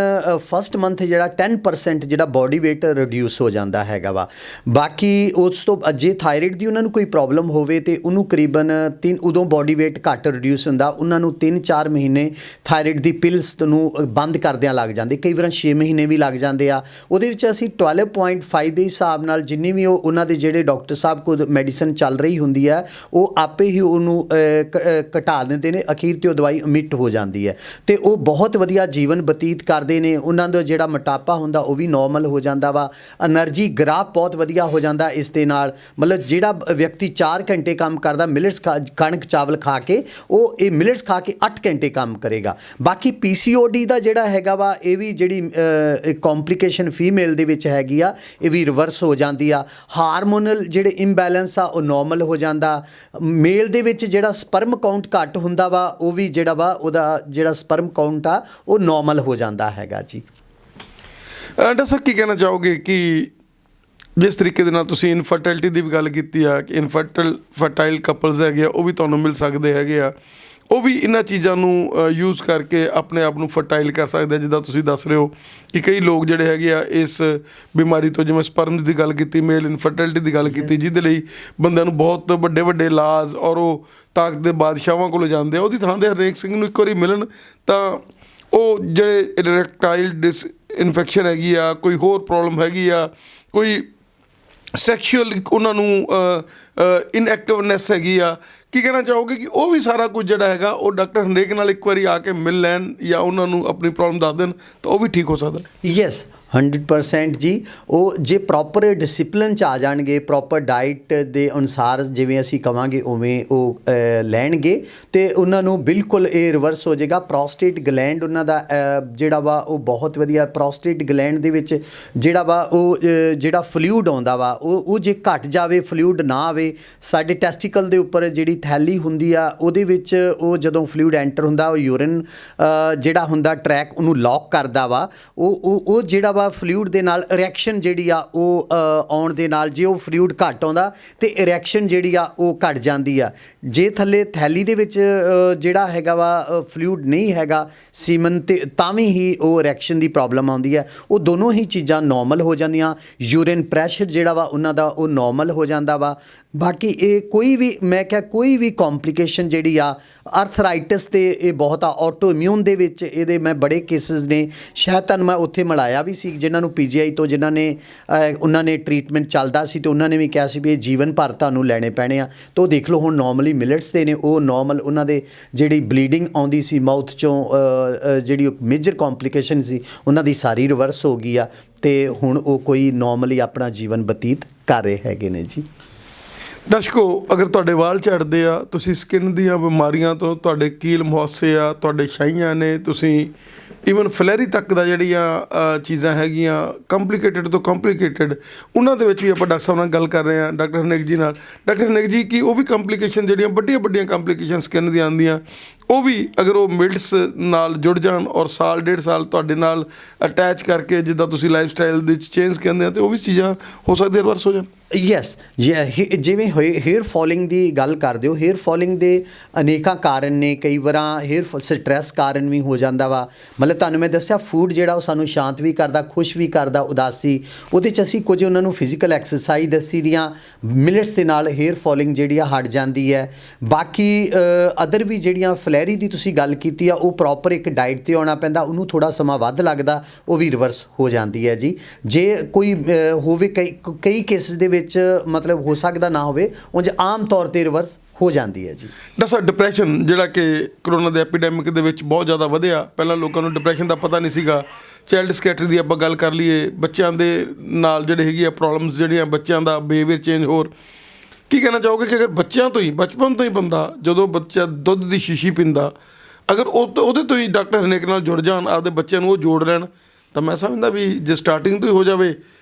ਫਸਟ ਮੰਥ ਜਿਹੜਾ 10% ਜਿਹੜਾ ਬੋਡੀ weight ਰਿਡਿਊਸ ਹੋ ਜਾਂਦਾ ਹੈਗਾ ਵਾ। ਬਾਕੀ ਉਸ ਤੋਂ ਜੇ ਥਾਇਰਾਇਡ ਦੀ ਉਹਨਾਂ ਨੂੰ ਕੋਈ ਪ੍ਰੋਬਲਮ ਹੋਵੇ ਤੇ ਉਹਨੂੰ ਕਰੀਬਨ ਉਦੋਂ ਬੋਡੀ weight ਘੱਟ ਰਿਡਿਊਸ ਹੁੰਦਾ, ਉਹਨਾਂ ਨੂੰ 3-4 ਮਹੀਨੇ ਥਾਇਰਾਇਡ ਦੀ ਪਿਲਸ ਨੂੰ ਬੰਦ ਕਰਦਿਆਂ ਲੱਗ ਜਾਂਦੇ, ਕਈ ਵਾਰ 6 ਮਹੀਨੇ ਵੀ ਲੱਗ ਜਾਂਦੇ ਆ। ਉਹਦੇ ਵਿੱਚ ਅਸੀਂ 12.5 ਦੇ ਹਿਸਾਬ ਨਾਲ ਜਿੰਨੀ ਵੀ ਉਹਨਾਂ ਦੇ ਜਿਹੜੇ ਡਾਕਟਰ ਸਾਹਿਬ ਕੋਲ ਮੈਡੀਸਨ ਚੱਲ ਰਹੀ ਹੁੰਦੀ ਹੈ ਉਹ ਆਪੇ ਹੀ ਉਹਨੂੰ ਘਟਾ ਦਿੰਦੇ ਨੇ, ਅਖੀਰ ਤੇ ਉਹ ਦਵਾਈ ਅਮਿਟ ਹੋ ਜਾਂਦੀ ਹੈ ਤੇ ਉਹ ਬਹੁਤ ਵਧੀਆ ਜੀਵਨ ਬਤੀਤ ਕਰਦੇ ਨੇ। ਉਹਨਾਂ ਦਾ ਜਿਹੜਾ ਮੋਟਾਪਾ ਹੁੰਦਾ ਉਹ ਵੀ ਨੋਰਮਲ ਹੋ ਜਾਂਦਾ ਵਾ, એનર્ਜੀ ਗ੍ਰਾਫ ਬਹੁਤ ਵਧੀਆ ਹੋ ਜਾਂਦਾ ਇਸ ਦੇ ਨਾਲ। ਮਤਲਬ ਜਿਹੜਾ ਵਿਅਕਤੀ 4 ਘੰਟੇ ਕੰਮ ਕਰਦਾ ਮਿਲਟਸ ਕਣਕ ਚਾਵਲ ਖਾ ਕੇ, ਉਹ ਇਹ ਮਿਲਟਸ ਖਾ ਕੇ 8 ਘੰਟੇ ਕੰਮ ਕਰੇਗਾ। ਬਾਕੀ PCOD ਦਾ ਜਿਹੜਾ ਹੈਗਾ ਵਾ, ਇਹ ਵੀ ਜਿਹੜੀ ਕੰਪਲਿਕੇਸ਼ਨ ਫੀਮੇਲ ਦੇ ਵਿੱਚ ਹੈਗੀ ਆ, ਇਹ ਵੀ ਰਿਵਰਸ ਹੋ ਜਾਂਦੀ ਆ। ਹਾਰਮੋਨਲ ਜਿਹੜੇ ਇੰਬੈਲੈਂਸ ਆ ਉਹ ਨੋਰਮਲ ਹੋ ਜਾਂਦਾ। ਮੇਲ ਦੇ ਵਿੱਚ ਜਿਹੜਾ ਸਪਰਮ ਕਾਊਂਟ ਘੱਟ ਹੁੰਦਾ ਵਾ, ਉਹ ਵੀ ਜਿਹੜਾ ਵਾ ਉਹਦਾ ਜਿਹੜਾ ਸਪਰਮ ਕਾਊਂਟ ਆ ਉਹ ਨੋਰਮਲ ਹੋ ਜਾਂਦਾ ਹੈਗਾ ਜੀ। ਡਾਕਟਰ ਸਾਹਿਬ ਕੀ ਕਹਿਣਾ ਚਾਹੋਗੇ ਕਿ ਜਿਸ ਤਰੀਕੇ ਦੇ ਨਾਲ ਤੁਸੀਂ ਇਨਫਰਟਿਲਿਟੀ ਦੀ ਵੀ ਗੱਲ ਕੀਤੀ ਆ ਕਿ ਫਰਟਾਈਲ ਕਪਲਸ ਹੈਗੇ ਆ, ਉਹ ਵੀ ਤੁਹਾਨੂੰ ਮਿਲ ਸਕਦੇ ਹੈਗੇ ਆ, ਉਹ ਵੀ ਇਹਨਾਂ ਚੀਜ਼ਾਂ ਨੂੰ ਯੂਜ਼ ਕਰਕੇ ਆਪਣੇ ਆਪ ਨੂੰ ਫਰਟਾਈਲ ਕਰ ਸਕਦੇ ਆ। ਜਿੱਦਾਂ ਤੁਸੀਂ ਦੱਸ ਰਹੇ ਹੋ ਕਿ ਕਈ ਲੋਕ ਜਿਹੜੇ ਹੈਗੇ ਆ ਇਸ ਬਿਮਾਰੀ ਤੋਂ, ਜਿਵੇਂ ਸਪਰਮਸ ਦੀ ਗੱਲ ਕੀਤੀ, ਮੇਲ ਇਨਫਰਟਿਲਿਟੀ ਦੀ ਗੱਲ ਕੀਤੀ, ਜਿਹਦੇ ਲਈ ਬੰਦਿਆਂ ਨੂੰ ਬਹੁਤ ਵੱਡੇ ਵੱਡੇ ਇਲਾਜ ਔਰ ਉਹ ਤਾਕਤ ਦੇ ਬਾਦਸ਼ਾਹਾਂ ਕੋਲ ਜਾਂਦੇ ਆ, ਉਹਦੀ ਥਾਂ 'ਤੇ ਹਰਨੇਕ ਸਿੰਘ ਨੂੰ ਇੱਕ ਵਾਰੀ ਮਿਲਣ ਤਾਂ ਉਹ ਜਿਹੜੇ ਇਰੈਕਟਾਈਲ ਡਿਸ ਇਨਫੈਕਸ਼ਨ ਹੈਗੀ ਆ, ਕੋਈ ਹੋਰ ਪ੍ਰੋਬਲਮ ਹੈਗੀ ਆ, ਕੋਈ ਸੈਕਸ਼ੂਅਲ ਉਹਨਾਂ ਨੂੰ ਇਨਐਕਟਿਵਨੈਸ ਹੈਗੀ ਆ, ਕੀ ਕਹਿਣਾ ਚਾਹੋਗੇ ਕਿ ਉਹ ਵੀ ਸਾਰਾ ਕੁਝ ਜਿਹੜਾ ਹੈਗਾ ਉਹ ਡਾਕਟਰ ਹਰਨੇਕ ਨਾਲ ਇੱਕ ਵਾਰੀ ਆ ਕੇ ਮਿਲ ਲੈਣ ਜਾਂ ਉਹਨਾਂ ਨੂੰ ਆਪਣੀ ਪ੍ਰੋਬਲਮ ਦੱਸ ਦੇਣ ਤਾਂ ਉਹ ਵੀ ਠੀਕ ਹੋ ਸਕਦਾ? ਯੈਸ 100% ਜੀ। ਉਹ ਜੇ ਪ੍ਰੋਪਰ ਡਿਸਿਪਲਿਨ 'ਚ ਆ ਜਾਣਗੇ, ਪ੍ਰੋਪਰ ਡਾਈਟ ਦੇ ਅਨੁਸਾਰ ਜਿਵੇਂ ਅਸੀਂ ਕਵਾਂਗੇ ਉਵੇਂ ਉਹ ਲੈਣਗੇ ਤੇ ਉਹਨਾਂ ਨੂੰ ਬਿਲਕੁਲ ਇਹ ਰਿਵਰਸ ਹੋ ਜਾਏਗਾ। ਪ੍ਰੋਸਟੇਟ ਗਲੈਂਡ ਉਹਨਾਂ ਦਾ ਜਿਹੜਾ ਵਾ ਉਹ ਬਹੁਤ ਵਧੀਆ। ਪ੍ਰੋਸਟੇਟ ਗਲੈਂਡ ਦੇ ਵਿੱਚ ਜਿਹੜਾ ਵਾ ਉਹ ਜਿਹੜਾ ਫਲੂਇਡ ਆਉਂਦਾ ਵਾ ਉਹ ਜੇ ਘਟ ਜਾਵੇ, ਫਲੂਇਡ ਨਾ ਆਵੇ, ਸਾਡੇ ਟੈਸਟੀਕਲ ਦੇ ਉੱਪਰ ਜਿਹੜੀ ਥੈਲੀ ਹੁੰਦੀ ਆ ਉਹਦੇ ਵਿੱਚ ਉਹ ਜਦੋਂ ਫਲੂਇਡ ਐਂਟਰ ਹੁੰਦਾ ਉਹ ਯੂਰਿਨ ਜਿਹੜਾ ਹੁੰਦਾ ਟਰੈਕ ਉਹਨੂੰ ਲੌਕ ਕਰਦਾ ਵਾ। ਉਹ ਜਿਹੜਾ ਵਾ ਫਲੂਇਡ ਦੇ ਨਾਲ ਇਰੈਕਸ਼ਨ ਜਿਹੜੀ ਆ ਉਹ ਆਉਣ ਦੇ ਨਾਲ ਜੇ ਉਹ ਫਲੂਇਡ ਘੱਟ ਆਉਂਦਾ ਤੇ ਇਰੈਕਸ਼ਨ ਜਿਹੜੀ ਆ ਉਹ ਘੱਟ ਜਾਂਦੀ ਆ। ਜੇ ਥੱਲੇ ਥੈਲੀ ਦੇ ਵਿੱਚ ਜਿਹੜਾ ਹੈਗਾ ਵਾ ਫਲੂਇਡ ਨਹੀਂ ਹੈਗਾ ਸੀਮਨ ਤੇ ਤਾਂ ਵੀ ਹੀ ਉਹ ਇਰੈਕਸ਼ਨ ਦੀ ਪ੍ਰੋਬਲਮ ਆਉਂਦੀ ਹੈ। ਉਹ ਦੋਨੋਂ ਹੀ ਚੀਜ਼ਾਂ ਨੋਰਮਲ ਹੋ ਜਾਂਦੀਆਂ। ਯੂਰਿਨ ਪ੍ਰੈਸ਼ਰ ਜਿਹੜਾ ਵਾ ਉਹਨਾਂ ਦਾ ਉਹ ਨੋਰਮਲ ਹੋ ਜਾਂਦਾ ਵਾ। ਬਾਕੀ ਇਹ ਕੋਈ ਵੀ ਮੈਂ ਕਿਹਾ ਕੋਈ ਵੀ ਕੰਪਲਿਕੇਸ਼ਨ ਜਿਹੜੀ ਆ ਆਰਥਰਾਈਟਿਸ ਤੇ ਇਹ ਬਹੁਤ ਆ। ਆਟੋ ਇਮਿਊਨ ਦੇ ਵਿੱਚ ਇਹਦੇ ਮੈਂ ਬੜੇ ਕੇਸਿਸ ਨੇ, ਸ਼ਾਇਦ ਤੁਹਾਨੂੰ ਮੈਂ ਉੱਥੇ ਮਿਲਾਇਆ ਵੀ ਸੀ ਜਿਨ੍ਹਾਂ ਨੂੰ PGI ਤੋਂ ਜਿਨ੍ਹਾਂ ਨੇ ਉਹਨਾਂ ਨੇ ਟਰੀਟਮੈਂਟ ਚੱਲਦਾ ਸੀ ਤੇ ਉਹਨਾਂ ਨੇ ਵੀ ਕਿਹਾ ਸੀ ਵੀ ਇਹ ਜੀਵਨ ਭਰ ਤੁਹਾਨੂੰ ਲੈਣੇ ਪੈਣੇ ਆ। ਤਾਂ ਉਹ ਦੇਖ ਲਓ ਹੁਣ ਨੋਰਮਲੀ ਮਿਲਟਸ ਦੇ ਨੇ ਉਹ ਨੋਰਮਲ, ਉਹਨਾਂ ਦੇ ਜਿਹੜੀ ਬਲੀਡਿੰਗ ਆਉਂਦੀ ਸੀ ਮਾਊਥ 'ਚੋਂ ਜਿਹੜੀ ਮੇਜਰ ਕੰਪਲਿਕੇਸ਼ਨ ਸੀ ਉਹਨਾਂ ਦੀ ਸਾਰੀ ਰਿਵਰਸ ਹੋ ਗਈ ਆ ਤੇ ਹੁਣ ਉਹ ਕੋਈ ਨੋਰਮਲੀ ਆਪਣਾ ਜੀਵਨ ਬਤੀਤ ਕਰ ਰਹੇ ਹੈਗੇ ਨੇ ਜੀ। ਦਰਸ਼ਕੋ, ਅਗਰ ਤੁਹਾਡੇ ਵਾਲ ਝੜਦੇ ਆ, ਤੁਸੀਂ ਸਕਿਨ ਦੀਆਂ ਬਿਮਾਰੀਆਂ ਤੋਂ, ਤੁਹਾਡੇ ਕੀਲ ਮੁਹਾਸੇ ਆ, ਤੁਹਾਡੇ ਛਾਈਆਂ ਨੇ, ਤੁਸੀਂ ਈਵਨ ਫਲੈਰੀ ਤੱਕ ਦਾ ਜਿਹੜੀਆਂ ਚੀਜ਼ਾਂ ਹੈਗੀਆਂ ਕੰਪਲਿਕੇਟਡ ਤੋਂ ਕੰਪਲਿਕੇਟਡ, ਉਹਨਾਂ ਦੇ ਵਿੱਚ ਵੀ ਆਪਾਂ ਡਾਕਟਰ ਸਾਹਿਬ ਨਾਲ ਗੱਲ ਕਰ ਰਹੇ ਹਾਂ, ਡਾਕਟਰ ਹਰਨੇਕ ਜੀ ਨਾਲ। ਡਾਕਟਰ ਹਰਨੇਕ ਜੀ, ਕੀ ਉਹ ਵੀ ਕੰਪਲਿਕੇਸ਼ਨ ਜਿਹੜੀਆਂ ਵੱਡੀਆਂ ਵੱਡੀਆਂ ਕੰਪਲਿਕੇਸ਼ਨ ਸਕਿਨ ਦੀਆਂ ਆਉਂਦੀਆਂ, ਉਹ ਵੀ ਅਗਰ ਉਹ ਮਿਲਟਸ ਨਾਲ ਜੁੜ ਜਾਣ ਔਰ ਸਾਲ ਡੇਢ ਸਾਲ ਤੁਹਾਡੇ ਨਾਲ ਅਟੈਚ ਕਰਕੇ ਜਿੱਦਾਂ ਤੁਸੀਂ ਲਾਈਫ ਸਟਾਈਲ ਦੇ ਵਿੱਚ ਚੇਂਜ ਕਹਿੰਦੇ ਆ, ਤੇ ਉਹ ਵੀ ਚੀਜ਼ਾਂ ਹੋ ਸਕਦੀਆਂ ਰਿਵਰਸ ਹੋ ਜਾਣ? ਯੈਸ, ਜਿਵੇਂ ਹੇਅਰ ਫਾਲਿੰਗ ਦੀ ਗੱਲ ਕਰਦੇ ਹੋ, ਹੇਅਰ ਫਾਲਿੰਗ ਦੇ ਅਨੇਕਾਂ ਕਾਰਨ ਨੇ। ਕਈ ਵਾਰਾਂ ਹੇਅਰ ਸਟ੍ਰੈਸ ਕਾਰਨ ਵੀ ਹੋ ਜਾਂਦਾ ਵਾ। ਮਤਲਬ ਤੁਹਾਨੂੰ ਮੈਂ ਦੱਸਿਆ ਫੂਡ ਜਿਹੜਾ ਉਹ ਸਾਨੂੰ ਸ਼ਾਂਤ ਵੀ ਕਰਦਾ, ਖੁਸ਼ ਵੀ ਕਰਦਾ, ਉਦਾਸੀ। ਉਹਦੇ 'ਚ ਅਸੀਂ ਕੁਝ ਉਹਨਾਂ ਨੂੰ ਫਿਜ਼ੀਕਲ ਐਕਸਰਸਾਈਜ਼ ਦੱਸੀ ਦੀਆਂ, ਮਿਲਟਸ ਦੇ ਨਾਲ ਹੇਅਰ ਫਾਲਿੰਗ ਜਿਹੜੀ ਆ ਹਟ ਜਾਂਦੀ ਹੈ। ਬਾਕੀ ਅਦਰ ਵੀ ਜਿਹੜੀਆਂ ਫਲੈਰੀ ਦੀ ਤੁਸੀਂ ਗੱਲ ਕੀਤੀ ਆ, ਉਹ ਪ੍ਰੋਪਰ ਇੱਕ ਡਾਈਟ 'ਤੇ ਆਉਣਾ ਪੈਂਦਾ, ਉਹਨੂੰ ਥੋੜ੍ਹਾ ਸਮਾਂ ਵੱਧ ਲੱਗਦਾ, ਉਹ ਵੀ ਰਿਵਰਸ ਹੋ ਜਾਂਦੀ ਹੈ ਜੀ। ਜੇ ਕੋਈ ਹੋਵੇ ਕਈ ਕੇਸਿਸ ਦੇ ਵਿੱਚ ਮਤਲਬ ਹੋ ਸਕਦਾ ਨਾ ਹੋਵੇ, ਉਂਝ ਆਮ ਤੌਰ 'ਤੇ ਰਿਵਰਸ ਹੋ ਜਾਂਦੀ ਹੈ ਜੀ। ਡਾਕਟਰ ਸਾਹਿਬ, ਡਿਪਰੈਸ਼ਨ ਜਿਹੜਾ ਕਿ ਕਰੋਨਾ ਦੇ ਐਪੀਡੈਮਿਕ ਦੇ ਵਿੱਚ ਬਹੁਤ ਜ਼ਿਆਦਾ ਵਧਿਆ, ਪਹਿਲਾਂ ਲੋਕਾਂ ਨੂੰ ਡਿਪਰੈਸ਼ਨ ਦਾ ਪਤਾ ਨਹੀਂ ਸੀਗਾ। ਚਾਈਲਡ ਸਕੈਟਰੀ ਦੀ ਆਪਾਂ ਗੱਲ ਕਰ ਲਈਏ, ਬੱਚਿਆਂ ਦੇ ਨਾਲ ਜਿਹੜੇ ਹੈਗੀ ਆ ਪ੍ਰੋਬਲਮਸ, ਜਿਹੜੀਆਂ ਬੱਚਿਆਂ ਦਾ ਬਿਹੇਵੀਅਰ ਚੇਂਜ, ਹੋਰ ਕੀ ਕਹਿਣਾ ਚਾਹੋਗੇ ਕਿ ਅਗਰ ਬੱਚਿਆਂ ਤੋਂ ਹੀ, ਬਚਪਨ ਤੋਂ ਹੀ ਬੰਦਾ, ਜਦੋਂ ਬੱਚਾ ਦੁੱਧ ਦੀ ਸ਼ੀਸ਼ੀ ਪੀਂਦਾ, ਅਗਰ ਉਹਦੇ ਤੋਂ ਹੀ ਡਾਕਟਰ ਹਰਨੇਕ ਨਾਲ ਜੁੜ ਜਾਣ, ਆਪਦੇ ਬੱਚਿਆਂ ਨੂੰ ਉਹ ਜੋੜ ਲੈਣ, ਤਾਂ ਮੈਂ ਸਮਝਦਾ ਵੀ ਜੇ ਸਟਾਰਟਿੰਗ ਤੋਂ ਹੀ ਹੋ ਜਾਵੇ,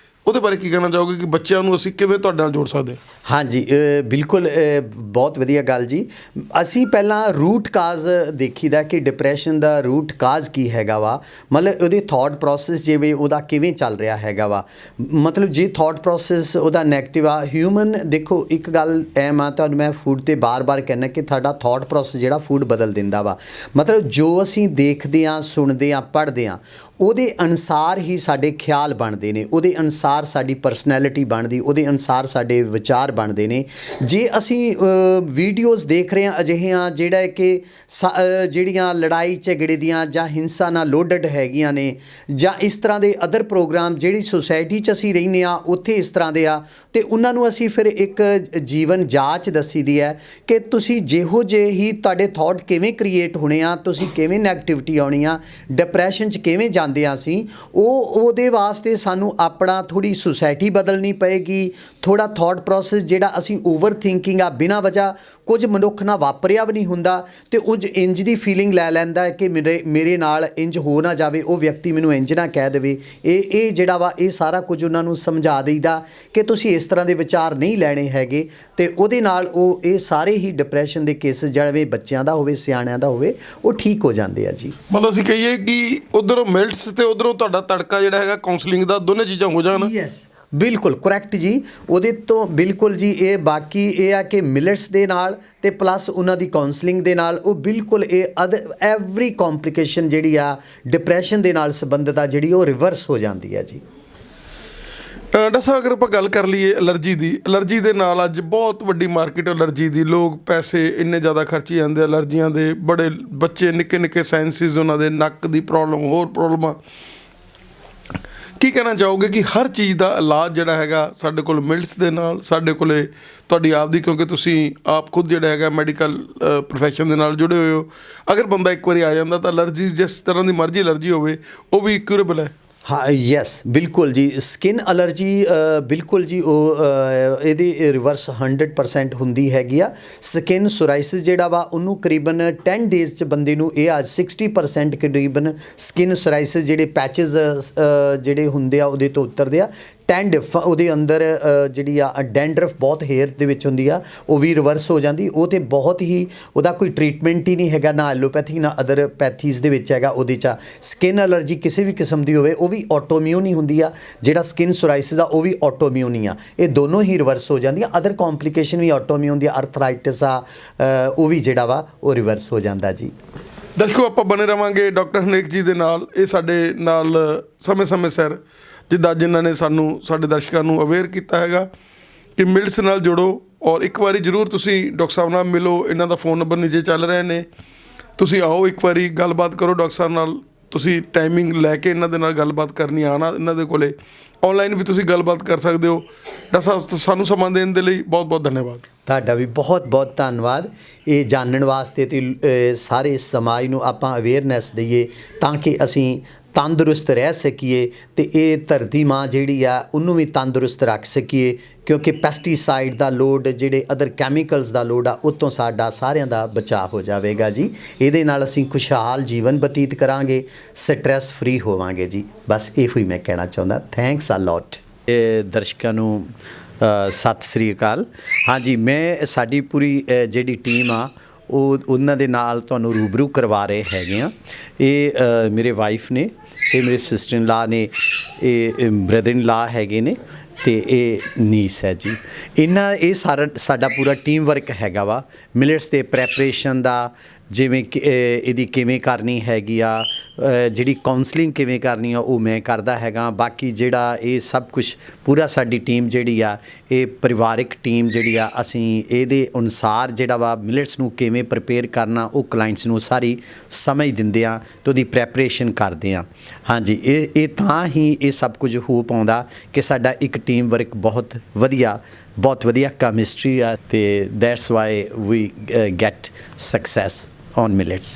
ਉਹਦੇ ਬਾਰੇ ਕੀ ਕਹਿਣਾ ਚਾਹੋਗੇ ਕਿ ਬੱਚਿਆਂ ਨੂੰ ਅਸੀਂ ਕਿਵੇਂ ਤੁਹਾਡੇ ਨਾਲ ਜੋੜ ਸਕਦੇ? ਹਾਂਜੀ, ਬਿਲਕੁਲ ਬਹੁਤ ਵਧੀਆ ਗੱਲ ਜੀ। ਅਸੀਂ ਪਹਿਲਾਂ ਰੂਟ ਕਾਜ਼ ਦੇਖੀਦਾ ਕਿ ਡਿਪਰੈਸ਼ਨ ਦਾ ਰੂਟ ਕਾਜ਼ ਕੀ ਹੈਗਾ ਵਾ, ਮਤਲਬ ਉਹਦੇ ਥਾਟ ਪ੍ਰੋਸੈਸ ਜਿਵੇਂ ਉਹਦਾ ਕਿਵੇਂ ਚੱਲ ਰਿਹਾ ਹੈਗਾ ਵਾ। ਮਤਲਬ ਜੇ ਥਾਟ ਪ੍ਰੋਸੈਸ ਉਹਦਾ ਨੈਗੇਟਿਵ ਆ, ਹਿਊਮਨ ਦੇਖੋ ਇੱਕ ਗੱਲ ਐਮ ਆ, ਤੁਹਾਨੂੰ ਮੈਂ ਫੂਡ 'ਤੇ ਬਾਰ-ਬਾਰ ਕਹਿੰਦਾ ਕਿ ਤੁਹਾਡਾ ਥਾਟ ਪ੍ਰੋਸੈਸ ਜਿਹੜਾ ਫੂਡ ਬਦਲ ਦਿੰਦਾ ਵਾ। ਮਤਲਬ ਜੋ ਅਸੀਂ ਦੇਖਦੇ ਹਾਂ, ਸੁਣਦੇ ਹਾਂ, ਪੜ੍ਹਦੇ ਹਾਂ, ਉਹਦੇ ਅਨੁਸਾਰ ਹੀ ਸਾਡੇ ਖਿਆਲ ਬਣਦੇ ਨੇ, ਉਹਦੇ ਅਨੁਸਾਰ ਸਾਡੀ ਪਰਸਨੈਲਿਟੀ ਬਣਦੀ, ਉਹਦੇ ਅਨੁਸਾਰ ਸਾਡੇ ਵਿਚਾਰ ਬਣਦੇ ਨੇ। ਜੇ ਅਸੀਂ ਵੀਡੀਓਜ਼ ਦੇਖ ਰਹੇ ਹਾਂ ਅਜਿਹੀਆਂ ਜਿਹੜਾ ਕਿ ਜਿਹੜੀਆਂ ਲੜਾਈ ਝਗੜੇ ਦੀਆਂ ਜਾਂ ਹਿੰਸਾ ਨਾਲ ਲੋਡਡ ਹੈਗੀਆਂ ਨੇ, ਜਾਂ ਇਸ ਤਰ੍ਹਾਂ ਦੇ ਅਦਰ ਪ੍ਰੋਗਰਾਮ ਜਿਹੜੀ ਸੁਸਾਇਟੀ 'ਚ ਅਸੀਂ ਰਹਿੰਦੇ ਹਾਂ ਉੱਥੇ ਇਸ ਤਰ੍ਹਾਂ ਦੇ ਆ, ਅਤੇ ਉਹਨਾਂ ਨੂੰ ਅਸੀਂ ਫਿਰ ਇੱਕ ਜੀਵਨ ਜਾਂਚ ਦੱਸੀ ਦੀ ਹੈ ਕਿ ਤੁਸੀਂ ਜਿਹੋ ਜਿਹੇ ਹੀ ਤੁਹਾਡੇ ਥਾਟ ਕਿਵੇਂ ਕ੍ਰੀਏਟ ਹੋਣੇ ਆ, ਤੁਸੀਂ ਕਿਵੇਂ ਨੈਗੇਟਿਵਿਟੀ ਆਉਣੀ ਆ, ਡਿਪਰੈਸ਼ਨ 'ਚ ਕਿਵੇਂ ਜਾਂਦੇ ਹਾਂ ਅਸੀਂ, ਉਹਦੇ ਵਾਸਤੇ ਸਾਨੂੰ ਆਪਣਾ ਥੋੜ੍ਹੀ ਸੁਸਾਇਟੀ ਬਦਲਣੀ ਪਏਗੀ। ਥੋੜ੍ਹਾ ਥਾਟ ਪ੍ਰੋਸੈਸ ਜਿਹੜਾ ਅਸੀਂ ਓਵਰ ਥਿੰਕਿੰਗ ਆ, ਬਿਨਾਂ ਵਜ੍ਹਾ ਕੁਝ ਮਨੁੱਖ ਨਾਲ ਵਾਪਰਿਆ ਵੀ ਨਹੀਂ ਹੁੰਦਾ ਅਤੇ ਉਂਝ ਇੰਜ ਦੀ ਫੀਲਿੰਗ ਲੈ ਲੈਂਦਾ ਕਿ ਮੇਰੇ ਨਾਲ ਇੰਜ ਹੋ ਨਾ ਜਾਵੇ, ਉਹ ਵਿਅਕਤੀ ਮੈਨੂੰ ਇੰਜ ਨਾ ਕਹਿ ਦੇਵੇ। ਇਹ ਜਿਹੜਾ ਵਾ ਇਹ ਸਾਰਾ ਕੁਝ ਉਹਨਾਂ ਨੂੰ ਸਮਝਾ ਦਈਦਾ ਕਿ ਤੁਸੀਂ ਇਸ ਤਰ੍ਹਾਂ ਦੇ ਵਿਚਾਰ ਨਹੀਂ ਲੈਣੇ ਹੈਗੇ, ਅਤੇ ਉਹਦੇ ਨਾਲ ਉਹ ਇਹ ਸਾਰੇ ਹੀ ਡਿਪਰੈਸ਼ਨ ਦੇ ਕੇਸਿਸ ਜਿਹੜੇ ਬੱਚਿਆਂ ਦਾ ਹੋਵੇ, ਸਿਆਣਿਆਂ ਦਾ ਹੋਵੇ, ਉਹ ਠੀਕ ਹੋ ਜਾਂਦੇ ਆ ਜੀ। ਮਤਲਬ ਅਸੀਂ ਕਹੀਏ ਕਿ ਉੱਧਰੋਂ ਮਿਲਟਸ ਅਤੇ ਉੱਧਰੋਂ ਤੁਹਾਡਾ ਤੜਕਾ ਜਿਹੜਾ ਹੈਗਾ ਕਾਉਂਸਲਿੰਗ ਦਾ, ਦੋਨੇ ਚੀਜ਼ਾਂ ਹੋ ਜਾਣ। ਯੈਸ, ਬਿਲਕੁਲ ਕਰੈਕਟ ਜੀ। ਉਹਦੇ ਤੋਂ ਬਿਲਕੁਲ ਜੀ ਇਹ ਬਾਕੀ ਇਹ ਆ ਕਿ ਮਿਲਟਸ ਦੇ ਨਾਲ ਤੇ ਪਲੱਸ ਉਹਨਾਂ ਦੀ ਕਾਉਂਸਲਿੰਗ ਦੇ ਨਾਲ ਉਹ ਬਿਲਕੁਲ ਇਹ ਐਵਰੀ ਕੰਪਲਿਕੇਸ਼ਨ ਜਿਹੜੀ ਆ ਡਿਪਰੈਸ਼ਨ ਦੇ ਨਾਲ ਸੰਬੰਧਿਤ ਆ ਜਿਹੜੀ ਉਹ ਰਿਵਰਸ ਹੋ ਜਾਂਦੀ ਹੈ ਜੀ। ਡਾਕਟਰ ਸਾਹਿਬ ਅਗਰ ਆਪਾਂ ਗੱਲ ਕਰ ਲਈਏ ਐਲਰਜੀ ਦੇ ਨਾਲ ਅੱਜ ਬਹੁਤ ਵੱਡੀ ਮਾਰਕੀਟ ਐਲਰਜੀ ਦੀ। ਲੋਕ ਪੈਸੇ ਇੰਨੇ ਜ਼ਿਆਦਾ ਖਰਚੀ ਜਾਂਦੇ ਐਲਰਜੀਆਂ ਦੇ, ਬੜੇ ਬੱਚੇ ਨਿੱਕੇ ਸਾਇੰਸਿਸ ਉਹਨਾਂ ਦੇ ਨੱਕ ਦੀ ਪ੍ਰੋਬਲਮ, ਹੋਰ ਪ੍ਰੋਬਲਮਾਂ। ਕੀ ਕਹਿਣਾ ਚਾਹੋਗੇ ਕਿ ਹਰ ਚੀਜ਼ ਦਾ ਇਲਾਜ ਜਿਹੜਾ ਹੈਗਾ ਸਾਡੇ ਕੋਲ ਮਿਲਟਸ ਦੇ ਨਾਲ, ਸਾਡੇ ਕੋਲੇ ਤੁਹਾਡੀ ਆਪ ਦੀ, ਕਿਉਂਕਿ ਤੁਸੀਂ ਆਪ ਖੁਦ ਜਿਹੜਾ ਹੈਗਾ ਮੈਡੀਕਲ ਪ੍ਰੋਫੈਸ਼ਨ ਦੇ ਨਾਲ ਜੁੜੇ ਹੋਏ ਹੋ, ਅਗਰ ਬੰਦਾ ਇੱਕ ਵਾਰੀ ਆ ਜਾਂਦਾ ਤਾਂ ਐਲਰਜੀ ਜਿਸ ਤਰ੍ਹਾਂ ਦੀ ਮਰਜ਼ੀ ਐਲਰਜੀ ਹੋਵੇ ਉਹ ਵੀ ਕਿਉਰੇਬਲ ਹੈ? ਹਾਂ ਯੈਸ ਬਿਲਕੁਲ ਜੀ। ਸਕਿਨ ਐਲਰਜੀ ਬਿਲਕੁਲ ਜੀ ਉਹ ਇਹਦੀ ਰਿਵਰਸ 100% ਹੁੰਦੀ ਹੈਗੀ ਆ। ਸਕਿਨ ਸੋਰਾਇਸਿਸ ਜਿਹੜਾ ਵਾ ਉਹਨੂੰ ਕਰੀਬਨ 10 ਡੇਜ਼ 'ਚ ਬੰਦੇ ਨੂੰ ਇਹ ਅੱਜ 60% ਕਰੀਬਨ ਸਕਿਨ ਸੋਰਾਇਸਿਸ ਜਿਹੜੇ ਪੈਚਸ ਜਿਹੜੇ ਹੁੰਦੇ ਆ ਉਹਦੇ ਤੋਂ ਉਤਰਦੇ ਆ। ਟੈਂਡਿਫ ਉਹਦੇ ਅੰਦਰ ਜਿਹੜੀ ਆ ਡੈਂਡਰਫ ਬਹੁਤ ਹੇਅਰ ਦੇ ਵਿੱਚ ਹੁੰਦੀ ਆ ਉਹ ਵੀ ਰਿਵਰਸ ਹੋ ਜਾਂਦੀ। ਉਹ ਤਾਂ ਬਹੁਤ ਹੀ ਉਹਦਾ ਕੋਈ ਟਰੀਟਮੈਂਟ ਹੀ ਨਹੀਂ ਹੈਗਾ, ਨਾ ਐਲੋਪੈਥੀ ਨਾ ਅਦਰ ਪੈਥੀਜ਼ ਦੇ ਵਿੱਚ ਹੈਗਾ। ਉਹਦੇ 'ਚ ਸਕਿਨ ਐਲਰਜੀ ਕਿਸੇ ਵੀ ਕਿਸਮ ਦੀ ਹੋਵੇ ਉਹ ਵੀ ਆਟੋਇਮਿਊਨ ਹੀ ਹੁੰਦੀ ਆ। ਜਿਹੜਾ ਸਕਿਨ ਸੋਰਾਇਸਿਸ ਆ ਉਹ ਵੀ ਆਟੋਇਮਿਊਨ ਹੀ ਆ। ਇਹ ਦੋਨੋਂ ਹੀ ਰਿਵਰਸ ਹੋ ਜਾਂਦੀਆਂ। ਅਦਰ ਕੰਪਲਿਕੇਸ਼ਨ ਵੀ ਆਟੋਇਮਿਊਨ ਦੀ, ਅਰਥਰਾਈਟਿਸ ਆ ਉਹ ਵੀ ਜਿਹੜਾ ਵਾ ਉਹ ਰਿਵਰਸ ਹੋ ਜਾਂਦਾ ਜੀ। ਦਰਸ਼ਕੋ ਆਪਾਂ ਬਣੇ ਰਵਾਂਗੇ ਡਾਕਟਰ ਹਰਨੇਕ ਜੀ ਦੇ ਨਾਲ। ਇਹ ਸਾਡੇ ਨਾਲ ਸਮੇਂ ਸਿਰ ਜਿਨ੍ਹਾਂ ਨੇ ਸਾਡੇ ਦਰਸ਼ਕਾਂ ਨੂੰ ਅਵੇਅਰ ਕੀਤਾ ਹੈਗਾ ਕਿ ਮਿਲਟਸ ਨਾਲ ਜੁੜੋ, ਔਰ ਇੱਕ ਵਾਰੀ ਜ਼ਰੂਰ ਤੁਸੀਂ ਡਾਕਟਰ ਸਾਹਿਬ ਨਾਲ ਮਿਲੋ। ਇਹਨਾਂ ਦਾ ਫ਼ੋਨ ਨੰਬਰ ਨੀਚੇ ਚੱਲ ਰਹੇ ਨੇ, ਤੁਸੀਂ ਆਓ ਇੱਕ ਵਾਰੀ ਗੱਲਬਾਤ ਕਰੋ ਡਾਕਟਰ ਸਾਹਿਬ ਨਾਲ। ਤੁਸੀਂ ਟਾਈਮਿੰਗ ਲੈ ਕੇ ਇਹਨਾਂ ਦੇ ਨਾਲ ਗੱਲਬਾਤ ਕਰਨੀ ਆਉਣਾ ਇਹਨਾਂ ਦੇ ਕੋਲੇ। ਆਨਲਾਈਨ ਵੀ ਤੁਸੀਂ ਗੱਲਬਾਤ ਕਰ ਸਕਦੇ ਹੋ। ਡਾਕਟਰ ਸਾਹਿਬ ਸਾਨੂੰ ਸਮਾਂ ਦੇਣ ਦੇ ਲਈ ਬਹੁਤ ਬਹੁਤ ਧੰਨਵਾਦ। ਤੁਹਾਡਾ ਵੀ ਬਹੁਤ ਬਹੁਤ ਧੰਨਵਾਦ। ਇਹ ਜਾਣਨ ਵਾਸਤੇ ਤੇ ਸਾਰੇ ਸਮਾਜ ਨੂੰ ਆਪਾਂ ਅਵੇਅਰਨੈਸ ਦਈਏ ਤਾਂ ਕਿ ਅਸੀਂ ਤੰਦਰੁਸਤ ਰਹਿ ਸਕੀਏ ਤੇ ਇਹ ਧਰਤੀ ਮਾਂ ਜਿਹੜੀ ਆ ਉਹਨੂੰ ਵੀ ਤੰਦਰੁਸਤ ਰੱਖ ਸਕੀਏ, ਕਿਉਂਕਿ ਪੈਸਟੀਸਾਈਡ ਦਾ ਲੋਡ, ਜਿਹੜੇ ਅਦਰ ਕੈਮੀਕਲਸ ਦਾ ਲੋਡ ਆ, ਉਤੋਂ ਸਾਡਾ ਸਾਰਿਆਂ ਦਾ ਬਚਾਅ ਹੋ ਜਾਵੇਗਾ ਜੀ। ਇਹਦੇ ਨਾਲ ਅਸੀਂ ਖੁਸ਼ਹਾਲ ਜੀਵਨ ਬਤੀਤ ਕਰਾਂਗੇ, ਸਟ੍ਰੈਸ ਫਰੀ ਹੋਵਾਂਗੇ ਜੀ। ਬਸ ਇਹੋ ਹੀ ਮੈਂ ਕਹਿਣਾ ਚਾਹੁੰਦਾ। ਥੈਂਕਸ ਅ ਲੋਟ। ਦਰਸ਼ਕਾਂ ਨੂੰ ਸਤਿ ਸ੍ਰੀ ਅਕਾਲ। ਹਾਂਜੀ, ਮੈਂ ਸਾਡੀ ਪੂਰੀ ਜਿਹੜੀ ਟੀਮ ਆ ਉਹਨਾਂ ਦੇ ਨਾਲ ਤੁਹਾਨੂੰ ਰੂਬਰੂ ਕਰਵਾ ਰਹੇ ਹੈਗੇ ਆ। ਇਹ ਮੇਰੇ ਵਾਈਫ ਨੇ, ਇਹ ਮੇਰੇ ਸਿਸਟਰ ਇਨ ਲਾ ਨੇ, ਇਹ ਬ੍ਰਦਰ ਇਨ ਲਾ ਹੈਗੇ ਨੇ ਤੇ ਇਹ ਨੀਸ ਹੈ ਜੀ। ਇਹ ਸਾਡਾ ਪੂਰਾ ਟੀਮ ਵਰਕ ਹੈਗਾ ਵਾ ਮਿਲਟਸ ਦੇ ਪ੍ਰੈਪਰੇਸ਼ਨ ਦਾ, ਜਿਵੇਂ ਕਿ ਇਹਦੀ ਕਿਵੇਂ ਕਰਨੀ ਹੈਗੀ ਆ, ਜਿਹੜੀ ਕਾਉਂਸਲਿੰਗ ਕਿਵੇਂ ਕਰਨੀ ਆ ਉਹ ਮੈਂ ਕਰਦਾ ਹੈਗਾ। ਬਾਕੀ ਜਿਹੜਾ ਇਹ ਸਭ ਕੁਝ ਪੂਰਾ ਸਾਡੀ ਟੀਮ ਜਿਹੜੀ ਆ, ਇਹ ਪਰਿਵਾਰਿਕ ਟੀਮ ਜਿਹੜੀ ਆ, ਅਸੀਂ ਇਹਦੇ ਅਨੁਸਾਰ ਜਿਹੜਾ ਵਾ ਮਿਲਟਸ ਨੂੰ ਕਿਵੇਂ ਪ੍ਰਪੇਅਰ ਕਰਨਾ ਉਹ ਕਲਾਇੰਟਸ ਨੂੰ ਸਾਰੀ ਸਮਝ ਦਿੰਦੇ ਆ ਤੇ ਉਹਦੀ ਪ੍ਰੈਪਰੇਸ਼ਨ ਕਰਦੇ ਆ। ਹਾਂਜੀ, ਇਹ ਤਾਂ ਹੀ ਇਹ ਸਭ ਕੁਝ ਹੋ ਪਾਉਂਦਾ ਕਿ ਸਾਡਾ ਇੱਕ ਟੀਮ ਵਰਕ ਬਹੁਤ ਵਧੀਆ ਕੈਮਿਸਟਰੀ ਆ ਤੇ that's why we get success on millets.